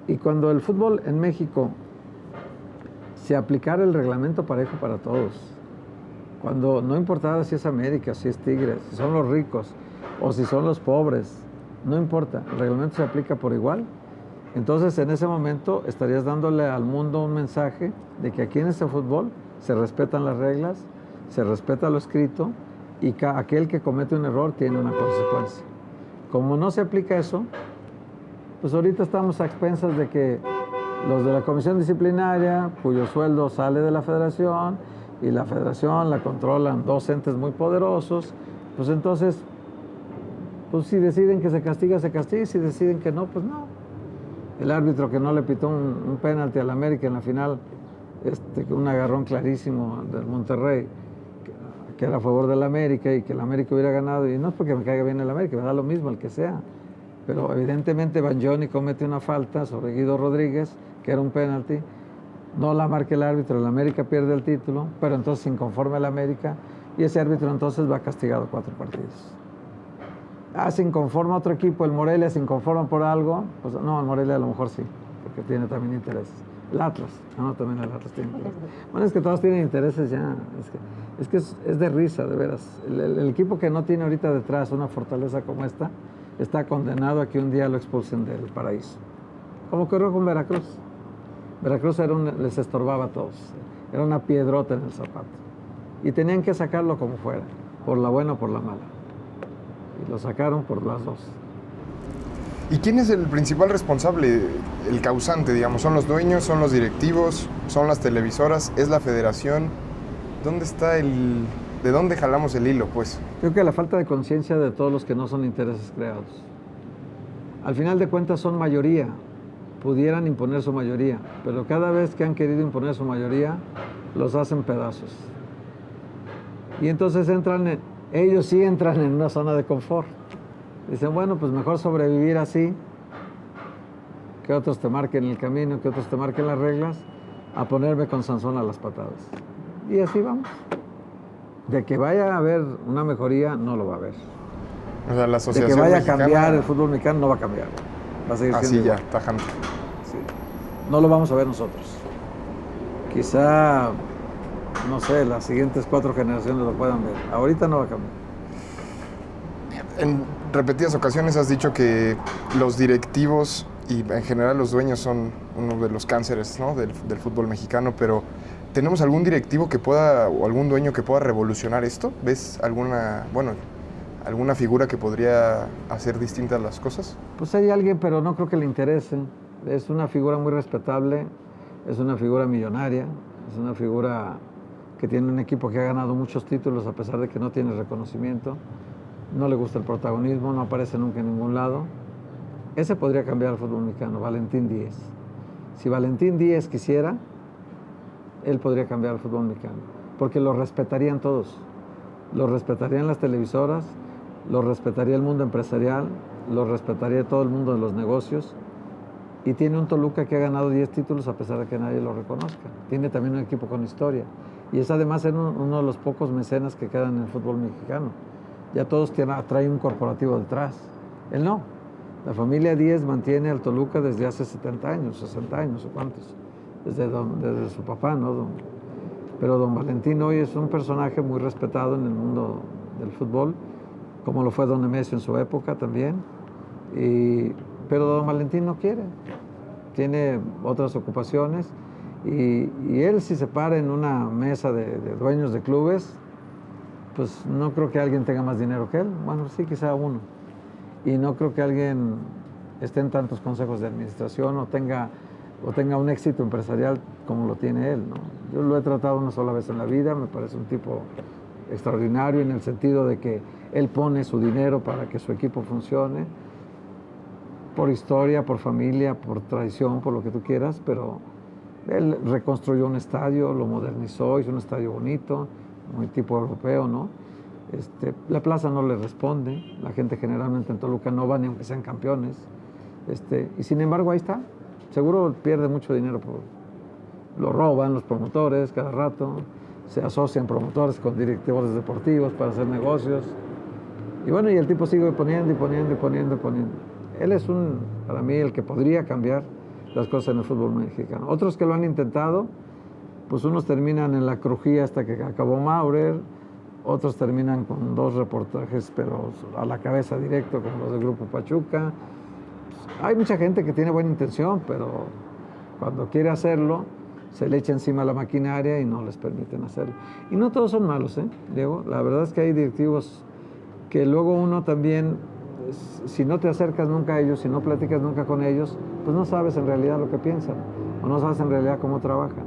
Speaker 2: Y cuando el fútbol en México se aplicara el reglamento parejo para todos, cuando no importaba si es América, si es Tigres, si son los ricos o si son los pobres, no importa, el reglamento se aplica por igual, entonces en ese momento estarías dándole al mundo un mensaje de que aquí en este fútbol se respetan las reglas, se respeta lo escrito y aquel que comete un error tiene una consecuencia. Como no se aplica eso, pues ahorita estamos a expensas de que los de la comisión disciplinaria, cuyo sueldo sale de la federación y la federación la controlan dos entes muy poderosos, pues entonces, pues si deciden que se castiga, y si deciden que no, pues no. El árbitro que no le pitó un penalti al América en la final, un agarrón clarísimo del Monterrey, que era a favor del América y que el América hubiera ganado, y no es porque me caiga bien el América, me da lo mismo el que sea, pero evidentemente Banjoni comete una falta sobre Guido Rodríguez, que era un penalti, no la marca el árbitro, el América pierde el título, pero entonces se inconforma el América y ese árbitro entonces va castigado 4 partidos. Se inconforma otro equipo, el Morelia se inconforma por algo, pues no, el Morelia a lo mejor sí, porque tiene también intereses. El Atlas, también el Atlas tiene intereses. Bueno, es que todos tienen intereses ya, es de risa, de veras. El equipo que no tiene ahorita detrás una fortaleza como esta, está condenado a que un día lo expulsen del paraíso. Como ocurrió con Veracruz. Veracruz les estorbaba a todos, era una piedrota en el zapato. Y tenían que sacarlo como fuera, por la buena o por la mala. Y lo sacaron por las dos.
Speaker 1: ¿Y quién es el principal responsable, el causante, digamos? ¿Son los dueños, son los directivos, son las televisoras, es la federación? ¿Dónde está de dónde jalamos el hilo, pues?
Speaker 2: Creo que la falta de conciencia de todos los que no son intereses creados. Al final de cuentas son mayoría, pudieran imponer su mayoría, pero cada vez que han querido imponer su mayoría, los hacen pedazos. Y entonces ellos sí entran en una zona de confort. Dicen, bueno, pues mejor sobrevivir así, que otros te marquen el camino, que otros te marquen las reglas, a ponerme con Sansón a las patadas. Y así vamos. De que vaya a haber una mejoría, no lo va a haber.
Speaker 1: O sea, la asociación
Speaker 2: de que vaya
Speaker 1: mexicana,
Speaker 2: a cambiar el fútbol mexicano, no va a cambiar. Va a seguir siendo
Speaker 1: así ya,
Speaker 2: igual.
Speaker 1: tajante.
Speaker 2: Sí. No lo vamos a ver nosotros. Quizá, no sé, las siguientes 4 generaciones lo puedan ver. Ahorita no va a cambiar.
Speaker 1: En repetidas ocasiones has dicho que los directivos y en general los dueños son uno de los cánceres, ¿no?, del fútbol mexicano, pero ¿tenemos algún directivo que pueda, o algún dueño que pueda revolucionar esto? ¿Ves alguna figura que podría hacer distintas las cosas?
Speaker 2: Pues hay alguien, pero no creo que le interese. Es una figura muy respetable, es una figura millonaria, es una figura que tiene un equipo que ha ganado muchos títulos a pesar de que no tiene reconocimiento. No le gusta el protagonismo, no aparece nunca en ningún lado. Ese podría cambiar el fútbol mexicano, Valentín Díez. Si Valentín Díez quisiera, él podría cambiar el fútbol mexicano, porque lo respetarían todos. Lo respetarían las televisoras, lo respetaría el mundo empresarial, lo respetaría todo el mundo de los negocios. Y tiene un Toluca que ha ganado 10 títulos a pesar de que nadie lo reconozca. Tiene también un equipo con historia. Y es además uno de los pocos mecenas que quedan en el fútbol mexicano. Ya todos traen un corporativo detrás. Él no. La familia Díez mantiene al Toluca desde hace 70 años, 60 años, o cuántos. Desde su papá, ¿no? Pero don Valentín hoy es un personaje muy respetado en el mundo del fútbol, como lo fue don Nemesio en su época también. Pero don Valentín no quiere. Tiene otras ocupaciones. Y él, si se para en una mesa de dueños de clubes, pues no creo que alguien tenga más dinero que él. Bueno, sí, quizá uno. Y no creo que alguien esté en tantos consejos de administración o tenga un éxito empresarial como lo tiene él, ¿no? Yo lo he tratado una sola vez en la vida, me parece un tipo extraordinario en el sentido de que él pone su dinero para que su equipo funcione, por historia, por familia, por tradición, por lo que tú quieras, pero él reconstruyó un estadio, lo modernizó, hizo un estadio bonito, muy tipo europeo, ¿no? La plaza no le responde, la gente generalmente en Toluca no va ni aunque sean campeones, y sin embargo ahí está. Seguro pierde mucho dinero, lo roban los promotores cada rato, se asocian promotores con directivos deportivos para hacer negocios. Y bueno, y el tipo sigue poniendo y poniendo y poniendo y poniendo. Él es para mí, el que podría cambiar las cosas en el fútbol mexicano. Otros que lo han intentado, pues unos terminan en la crujía hasta que acabó Maurer, otros terminan con 2 reportajes, pero a la cabeza directo, como los del Grupo Pachuca. Hay mucha gente que tiene buena intención, pero cuando quiere hacerlo, se le echa encima la maquinaria y no les permiten hacerlo. Y no todos son malos, Diego. La verdad es que hay directivos que luego uno también, si no te acercas nunca a ellos, si no platicas nunca con ellos, pues no sabes en realidad lo que piensan, o no sabes en realidad cómo trabajan.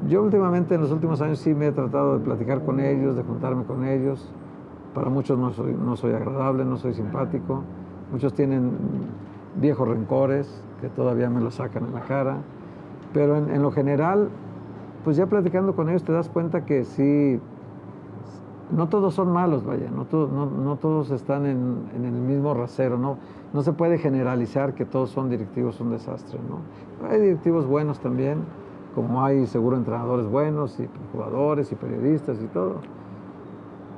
Speaker 2: Yo últimamente, en los últimos años, sí me he tratado de platicar con ellos, de juntarme con ellos. Para muchos no soy agradable, no soy simpático. Muchos tienen viejos rencores que todavía me los sacan en la cara. Pero en lo general, pues ya platicando con ellos te das cuenta que sí, no todos son malos, vaya, no todos están en el mismo rasero, no se puede generalizar que todos son directivos un desastre, ¿no? Hay directivos buenos también, como hay seguro entrenadores buenos y jugadores y periodistas y todo.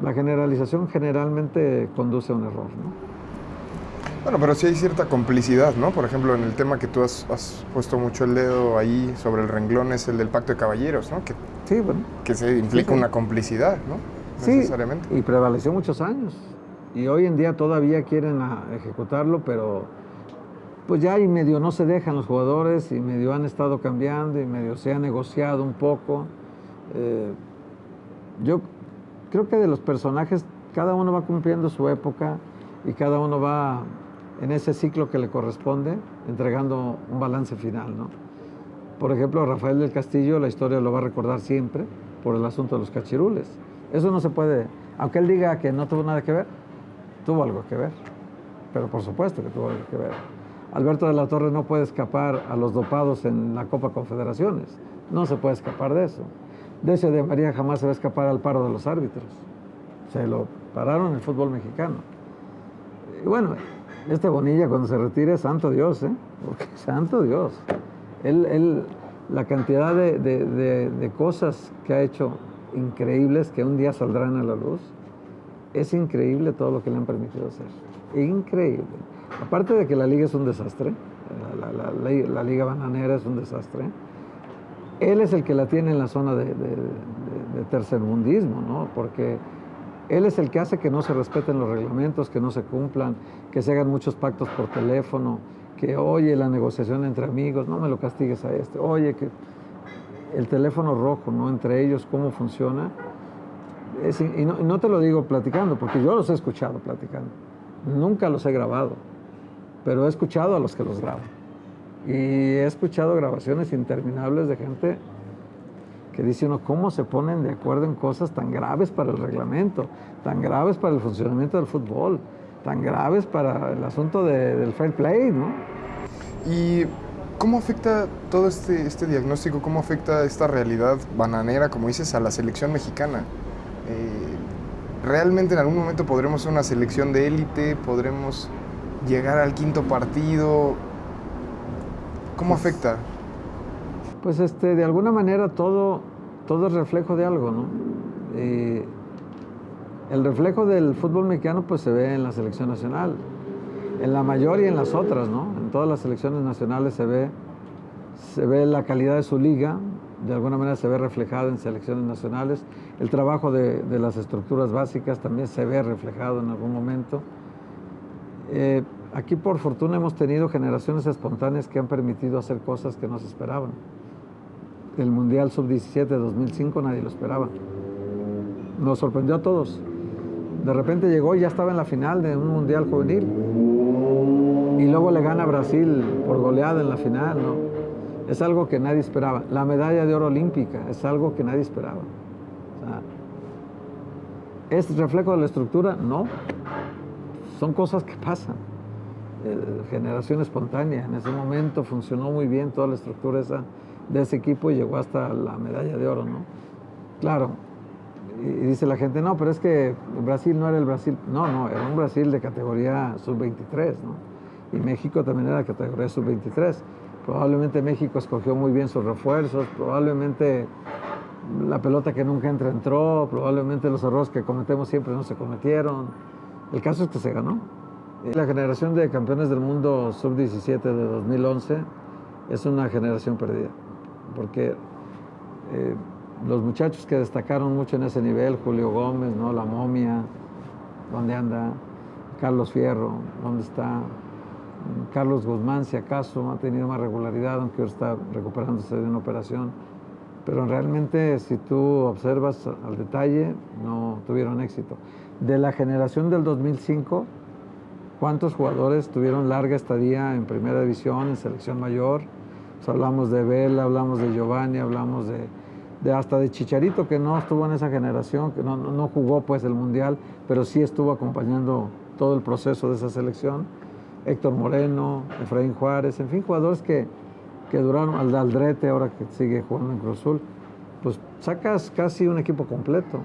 Speaker 2: La generalización generalmente conduce a un error, ¿no?
Speaker 1: Bueno, pero sí hay cierta complicidad, ¿no? Por ejemplo, en el tema que tú has puesto mucho el dedo ahí sobre el renglón es el del pacto de caballeros, ¿no? Que,
Speaker 2: sí, bueno.
Speaker 1: Que se implica
Speaker 2: sí.
Speaker 1: Una complicidad, ¿no?
Speaker 2: Sí,
Speaker 1: necesariamente.
Speaker 2: Y prevaleció muchos años. Y hoy en día todavía quieren ejecutarlo, pero pues ya y medio no se dejan los jugadores y medio han estado cambiando y medio se ha negociado un poco. Yo creo que de los personajes cada uno va cumpliendo su época y cada uno va en ese ciclo que le corresponde entregando un balance final, ¿no? Por ejemplo, Rafael del Castillo, la historia lo va a recordar siempre por el asunto de los cachirules. Eso no se puede, aunque él diga que no tuvo nada que ver, tuvo algo que ver, pero por supuesto que tuvo algo que ver. Alberto de la Torre no puede escapar a los dopados en la Copa Confederaciones, no se puede escapar de eso. Decio de María jamás se va a escapar al paro de los árbitros, se lo pararon en el fútbol mexicano. Y bueno, este Bonilla cuando se retire, santo Dios, porque santo Dios. Él la cantidad de cosas que ha hecho increíbles que un día saldrán a la luz, es increíble todo lo que le han permitido hacer. Increíble. Aparte de que la liga es un desastre, la liga bananera es un desastre, él es el que la tiene en la zona de tercermundismo, ¿no? Porque él es el que hace que no se respeten los reglamentos, que no se cumplan, que se hagan muchos pactos por teléfono, que oye la negociación entre amigos, no me lo castigues a este, oye que el teléfono rojo, ¿no? Entre ellos, cómo funciona. Y no te lo digo platicando, porque yo los he escuchado platicando. Nunca los he grabado, pero he escuchado a los que los graban. Y he escuchado grabaciones interminables de gente que dice uno, ¿cómo se ponen de acuerdo en cosas tan graves para el reglamento, tan graves para el funcionamiento del fútbol, tan graves para el asunto del fair play, ¿no?
Speaker 1: ¿Y cómo afecta todo este diagnóstico, cómo afecta esta realidad bananera, como dices, a la selección mexicana? ¿Realmente en algún momento podremos ser una selección de élite? ¿Podremos llegar al quinto partido? ¿Cómo afecta?
Speaker 2: Pues de alguna manera todo es reflejo de algo, ¿no? El reflejo del fútbol mexicano pues se ve en la selección nacional, en la mayor y en las otras, ¿no? En todas las selecciones nacionales se ve la calidad de su liga, de alguna manera se ve reflejada en selecciones nacionales. El trabajo de las estructuras básicas también se ve reflejado en algún momento. Aquí por fortuna hemos tenido generaciones espontáneas que han permitido hacer cosas que no se esperaban. El Mundial Sub-17 de 2005 nadie lo esperaba. Nos sorprendió a todos. De repente llegó y ya estaba en la final de un Mundial juvenil. Y luego le gana a Brasil por goleada en la final, ¿no? Es algo que nadie esperaba. La medalla de oro olímpica es algo que nadie esperaba. O sea, ¿es reflejo de la estructura? No. Son cosas que pasan. Generación espontánea. En ese momento funcionó muy bien toda la estructura de ese equipo y llegó hasta la medalla de oro, ¿no? Claro. Y dice la gente, no, pero es que Brasil no era el Brasil. No, era un Brasil de categoría sub-23, ¿no? Y México también era de categoría sub-23. Probablemente México escogió muy bien sus refuerzos, probablemente la pelota que nunca entró, probablemente los errores que cometemos siempre no se cometieron. El caso es que se ganó. La generación de campeones del mundo sub-17 de 2011 es una generación perdida, porque los muchachos que destacaron mucho en ese nivel, Julio Gómez, ¿no? La Momia, ¿dónde anda? Carlos Fierro, ¿dónde está? Carlos Guzmán, si acaso, ha tenido más regularidad, aunque ahora está recuperándose de una operación. Pero realmente, si tú observas al detalle, no tuvieron éxito. De la generación del 2005, ¿cuántos jugadores tuvieron larga estadía en primera división, en selección mayor? Pues hablamos de Vela, hablamos de Giovanni, hablamos hasta de Chicharito, que no estuvo en esa generación, que no jugó pues el Mundial, pero sí estuvo acompañando todo el proceso de esa selección. Héctor Moreno, Efraín Juárez, en fin, jugadores que duraron, Aldrete, ahora que sigue jugando en Cruz Azul, pues sacas casi un equipo completo.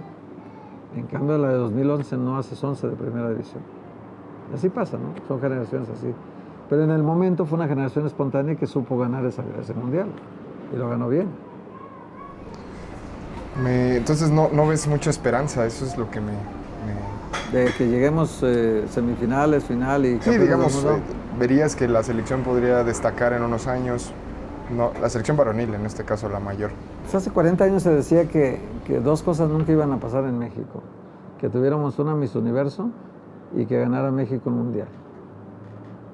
Speaker 2: En cambio, la de 2011 no haces 11 de primera división. Así pasa, ¿no? Son generaciones así. Pero en el momento fue una generación espontánea que supo ganar ese mundial. Y lo ganó bien.
Speaker 1: Entonces no ves mucha esperanza, eso es lo que
Speaker 2: De que lleguemos semifinales, final y...
Speaker 1: Sí, digamos, verías que la selección podría destacar en unos años, no, la selección varonil, en este caso la mayor.
Speaker 2: Pues hace 40 años se decía que dos cosas nunca iban a pasar en México. Que tuviéramos una Miss Universo y que ganara México un mundial.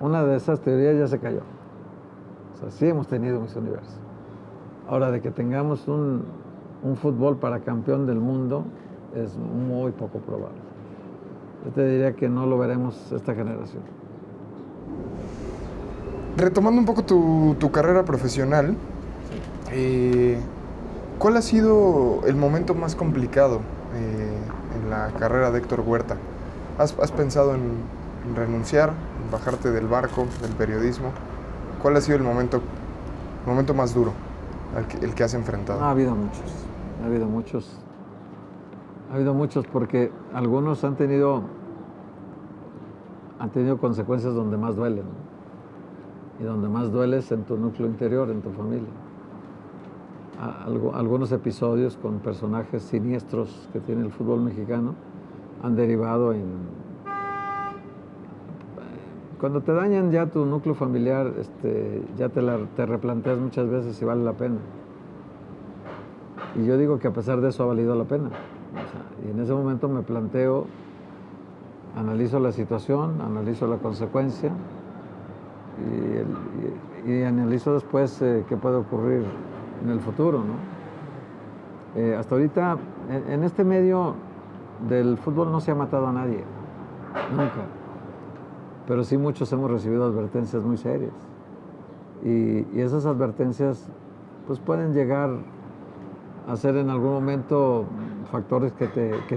Speaker 2: Una de esas teorías ya se cayó. O sea, sí hemos tenido Miss Universo. Ahora, de que tengamos un fútbol para campeón del mundo es muy poco probable. Yo te diría que no lo veremos esta generación.
Speaker 1: Retomando un poco tu carrera profesional, ¿cuál ha sido el momento más complicado en la carrera de Héctor Huerta? ¿Has pensado en renunciar, en bajarte del barco, del periodismo? ¿Cuál ha sido el momento más duro, el que has enfrentado?
Speaker 2: Ha habido muchos porque algunos han tenido consecuencias donde más duelen, ¿no? Y donde más duele es en tu núcleo interior, en tu familia. Algunos episodios con personajes siniestros que tiene el fútbol mexicano han derivado en... Cuando te dañan ya tu núcleo familiar, ya te replanteas muchas veces si vale la pena. Y yo digo que a pesar de eso ha valido la pena. O sea, y en ese momento me planteo, analizo la situación, analizo la consecuencia y analizo después qué puede ocurrir en el futuro, ¿no? Hasta ahorita, en este medio del fútbol no se ha matado a nadie, nunca. Pero sí muchos hemos recibido advertencias muy serias. Y esas advertencias pues pueden llegar a ser en algún momento factores que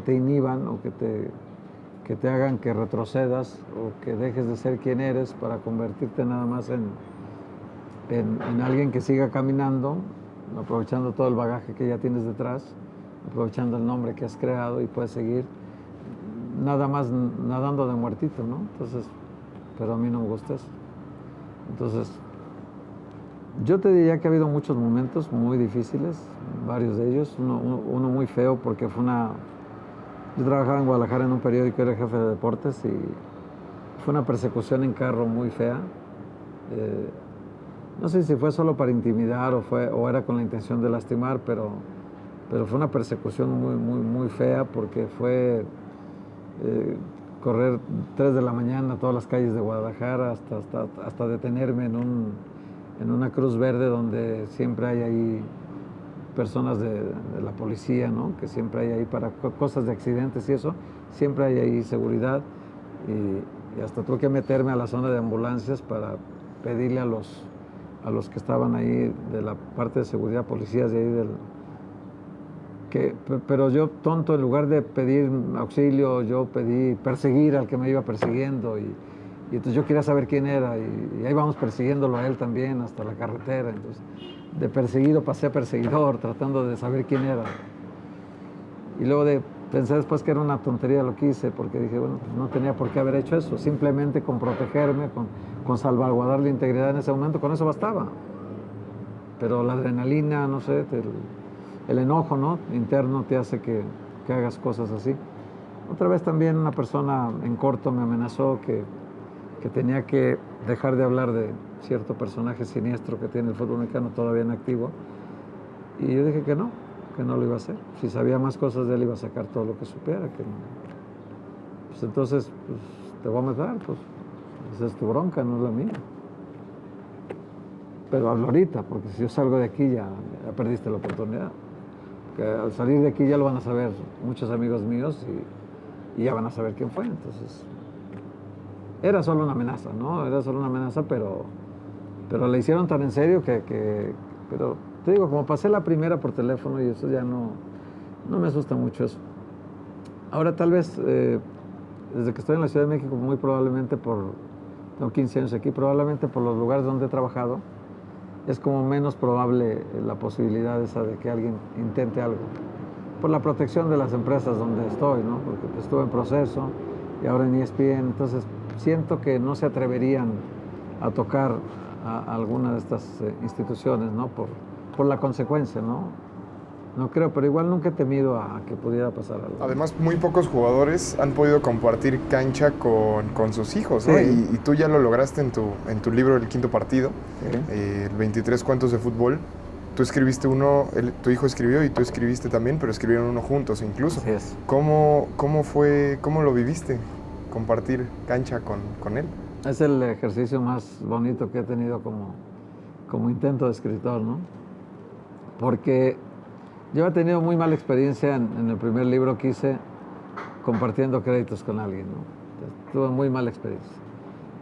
Speaker 2: te inhiban o que te hagan que retrocedas o que dejes de ser quien eres para convertirte nada más en alguien que siga caminando, aprovechando todo el bagaje que ya tienes detrás, aprovechando el nombre que has creado y puedes seguir nada más nadando de muertito, ¿no? Entonces, pero a mí no me gusta eso. Entonces, yo te diría que ha habido muchos momentos muy difíciles, varios de ellos, uno muy feo porque yo trabajaba en Guadalajara en un periódico, era jefe de deportes y fue una persecución en carro muy fea. No sé si fue solo para intimidar o era con la intención de lastimar, pero fue una persecución muy fea porque fue correr 3 de la mañana todas las calles de Guadalajara hasta detenerme en una cruz verde donde siempre hay ahí personas de la policía, ¿no? Que siempre hay ahí para cosas de accidentes y eso, siempre hay ahí seguridad y hasta tuve que meterme a la zona de ambulancias para pedirle a los que estaban ahí de la parte de seguridad, policías de ahí pero yo tonto, en lugar de pedir auxilio, yo pedí perseguir al que me iba persiguiendo y entonces yo quería saber quién era y ahí vamos persiguiéndolo a él también hasta la carretera. Entonces, de perseguido pasé a perseguidor, tratando de saber quién era. Y luego pensé después que era una tontería lo que hice, porque dije, bueno, pues no tenía por qué haber hecho eso, simplemente con protegerme, con salvaguardar la integridad en ese momento, con eso bastaba. Pero la adrenalina, no sé, el enojo, ¿no?, interno te hace que hagas cosas así. Otra vez también una persona en corto me amenazó que tenía que dejar de hablar de cierto personaje siniestro que tiene el fútbol mexicano todavía en activo. Y yo dije que no lo iba a hacer. Si sabía más cosas de él, iba a sacar todo lo que supiera. Que no. Pues entonces, pues, te voy a matar, pues esa es tu bronca, no es la mía. Pero hablo ahorita, porque si yo salgo de aquí ya perdiste la oportunidad. Porque al salir de aquí ya lo van a saber muchos amigos míos y ya van a saber quién fue. Entonces, era solo una amenaza, ¿no? Era solo una amenaza, pero la hicieron tan en serio pero te digo, como pasé la primera por teléfono y eso ya no me asusta mucho eso. Ahora tal vez, desde que estoy en la Ciudad de México, muy probablemente tengo 15 años aquí, probablemente por los lugares donde he trabajado, es como menos probable la posibilidad esa de que alguien intente algo. Por la protección de las empresas donde estoy, ¿no? Porque pues, estuve en Proceso y ahora en ESPN, entonces siento que no se atreverían a tocar a alguna de estas instituciones, ¿no? Por la consecuencia, ¿no? No creo, pero igual nunca he temido a que pudiera pasar algo.
Speaker 1: Además, muy pocos jugadores han podido compartir cancha con sus hijos, ¿no?
Speaker 2: Sí.
Speaker 1: Y tú ya lo lograste en tu libro El Quinto Partido,
Speaker 2: Sí.
Speaker 1: 23 cuentos de fútbol. Tú escribiste uno, tu hijo escribió y tú escribiste también, pero escribieron uno juntos incluso.
Speaker 2: Así es.
Speaker 1: ¿Cómo lo viviste, compartir cancha con él?
Speaker 2: Es el ejercicio más bonito que he tenido como intento de escritor, ¿no? Porque yo he tenido muy mala experiencia en el primer libro que hice compartiendo créditos con alguien, ¿no? Tuve muy mala experiencia.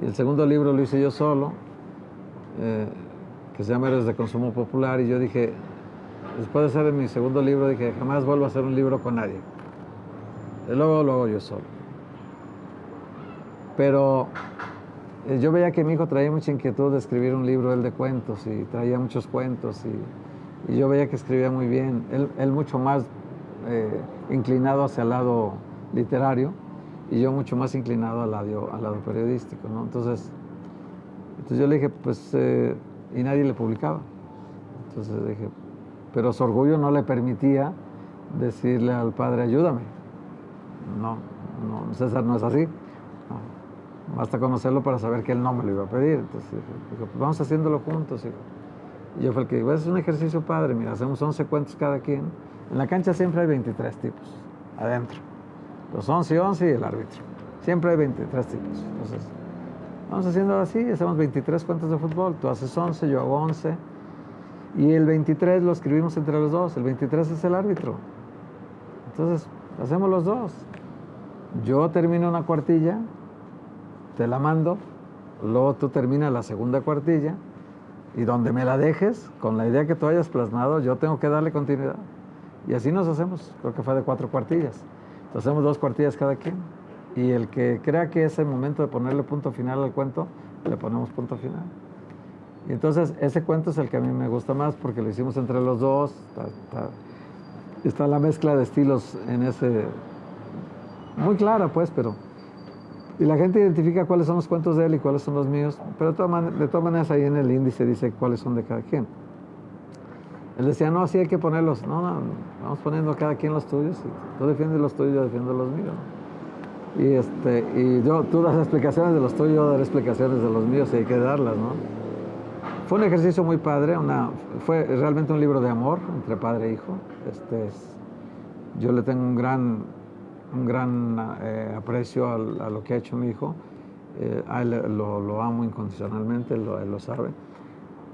Speaker 2: Y el segundo libro lo hice yo solo, que se llama Héroes de Consumo Popular, y yo dije, después de hacer mi segundo libro, dije, jamás vuelvo a hacer un libro con nadie. Y luego lo hago yo solo. Pero yo veía que mi hijo traía mucha inquietud de escribir un libro él de cuentos, y traía muchos cuentos, y yo veía que escribía muy bien. Él mucho más inclinado hacia el lado literario, y yo mucho más inclinado al lado periodístico, ¿no? Entonces yo le dije, pues, y nadie le publicaba. Entonces dije, pero su orgullo no le permitía decirle al padre, ayúdame. No, César no es así. No, basta conocerlo para saber que él no me lo iba a pedir. Entonces dije, pues vamos haciéndolo juntos, hijo. Y yo fue el que digo, es un ejercicio padre, mira, hacemos 11 cuentos cada quien. En la cancha siempre hay 23 tipos, adentro. Los 11 y 11 y el árbitro. Siempre hay 23 tipos. Entonces, vamos haciendo así, hacemos 23 cuentos de fútbol. Tú haces 11, yo hago 11. Y el 23 lo escribimos entre los dos. El 23 es el árbitro. Entonces, hacemos los dos. Yo termino una cuartilla, te la mando, luego tú terminas la segunda cuartilla, y donde me la dejes, con la idea que tú hayas plasmado, yo tengo que darle continuidad. Y así nos hacemos, creo que fue de 4 cuartillas. Entonces hacemos 2 cuartillas cada quien. Y el que crea que es el momento de ponerle punto final al cuento, le ponemos punto final. Y entonces ese cuento es el que a mí me gusta más porque lo hicimos entre los dos. Está la mezcla de estilos en ese... Muy clara, pues, pero... Y la gente identifica cuáles son los cuentos de él y cuáles son los míos, pero de todas maneras ahí en el índice dice cuáles son de cada quien. Él decía, no, así hay que ponerlos. No, vamos poniendo cada quien los tuyos. Y tú defiendes los tuyos, yo defiendo los míos. Y tú das explicaciones de los tuyos, yo daré explicaciones de los míos y hay que darlas, ¿no? Fue un ejercicio muy padre, fue realmente un libro de amor entre padre e hijo. Yo le tengo un gran aprecio a lo que ha hecho mi hijo. A él lo amo incondicionalmente, él lo sabe.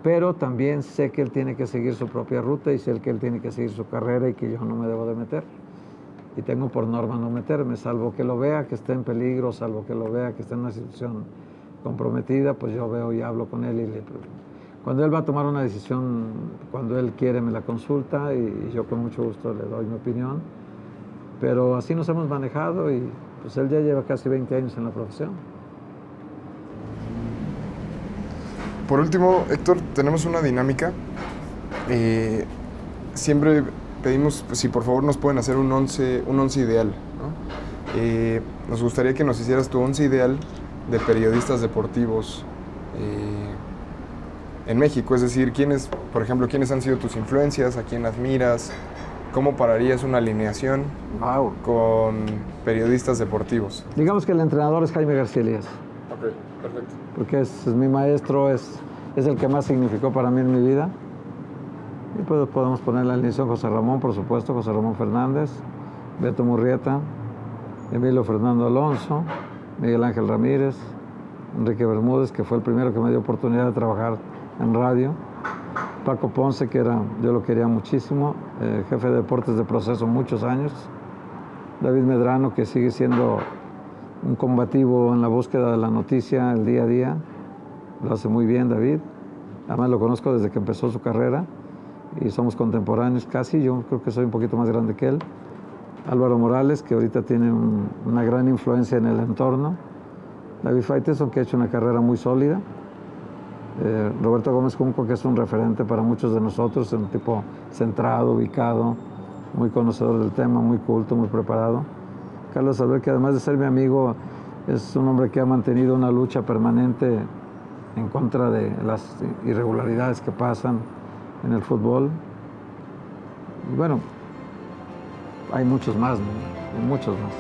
Speaker 2: Pero también sé que él tiene que seguir su propia ruta y sé que él tiene que seguir su carrera y que yo no me debo de meter. Y tengo por norma no meterme, salvo que lo vea que esté en peligro, salvo que lo vea que esté en una situación comprometida, pues yo veo y hablo con él. Cuando él va a tomar una decisión, cuando él quiere me la consulta y yo con mucho gusto le doy mi opinión. Pero así nos hemos manejado y pues él ya lleva casi 20 años en la profesión.
Speaker 1: Por último, Héctor, tenemos una dinámica. Siempre pedimos si por favor nos pueden hacer un once ideal, ¿no? Nos gustaría que nos hicieras tu once ideal de periodistas deportivos en México? Es decir, por ejemplo, quiénes han sido tus influencias, a quién admiras, cómo pararías una alineación con periodistas deportivos.
Speaker 2: Digamos que el entrenador es Jaime García Elías.
Speaker 1: Ok, perfecto.
Speaker 2: Porque es mi maestro, es el que más significó para mí en mi vida. Y pues podemos poner la alineación José Ramón, por supuesto, José Ramón Fernández, Beto Murrieta, Emilio Fernando Alonso, Miguel Ángel Ramírez, Enrique Bermúdez, que fue el primero que me dio oportunidad de trabajar en radio, Paco Ponce, que yo lo quería muchísimo, jefe de deportes de Proceso muchos años, David Medrano, que sigue siendo un combativo en la búsqueda de la noticia el día a día, lo hace muy bien David, además lo conozco desde que empezó su carrera y somos contemporáneos casi, yo creo que soy un poquito más grande que él. Álvaro Morales, que ahorita tiene una gran influencia en el entorno. David Faitelson, que ha hecho una carrera muy sólida. Roberto Gómez Junco, que es un referente para muchos de nosotros, un tipo centrado, ubicado, muy conocedor del tema, muy culto, muy preparado. Carlos Albert, que además de ser mi amigo, es un hombre que ha mantenido una lucha permanente en contra de las irregularidades que pasan en el fútbol. Y bueno, hay muchos más, ¿no? Muchos más.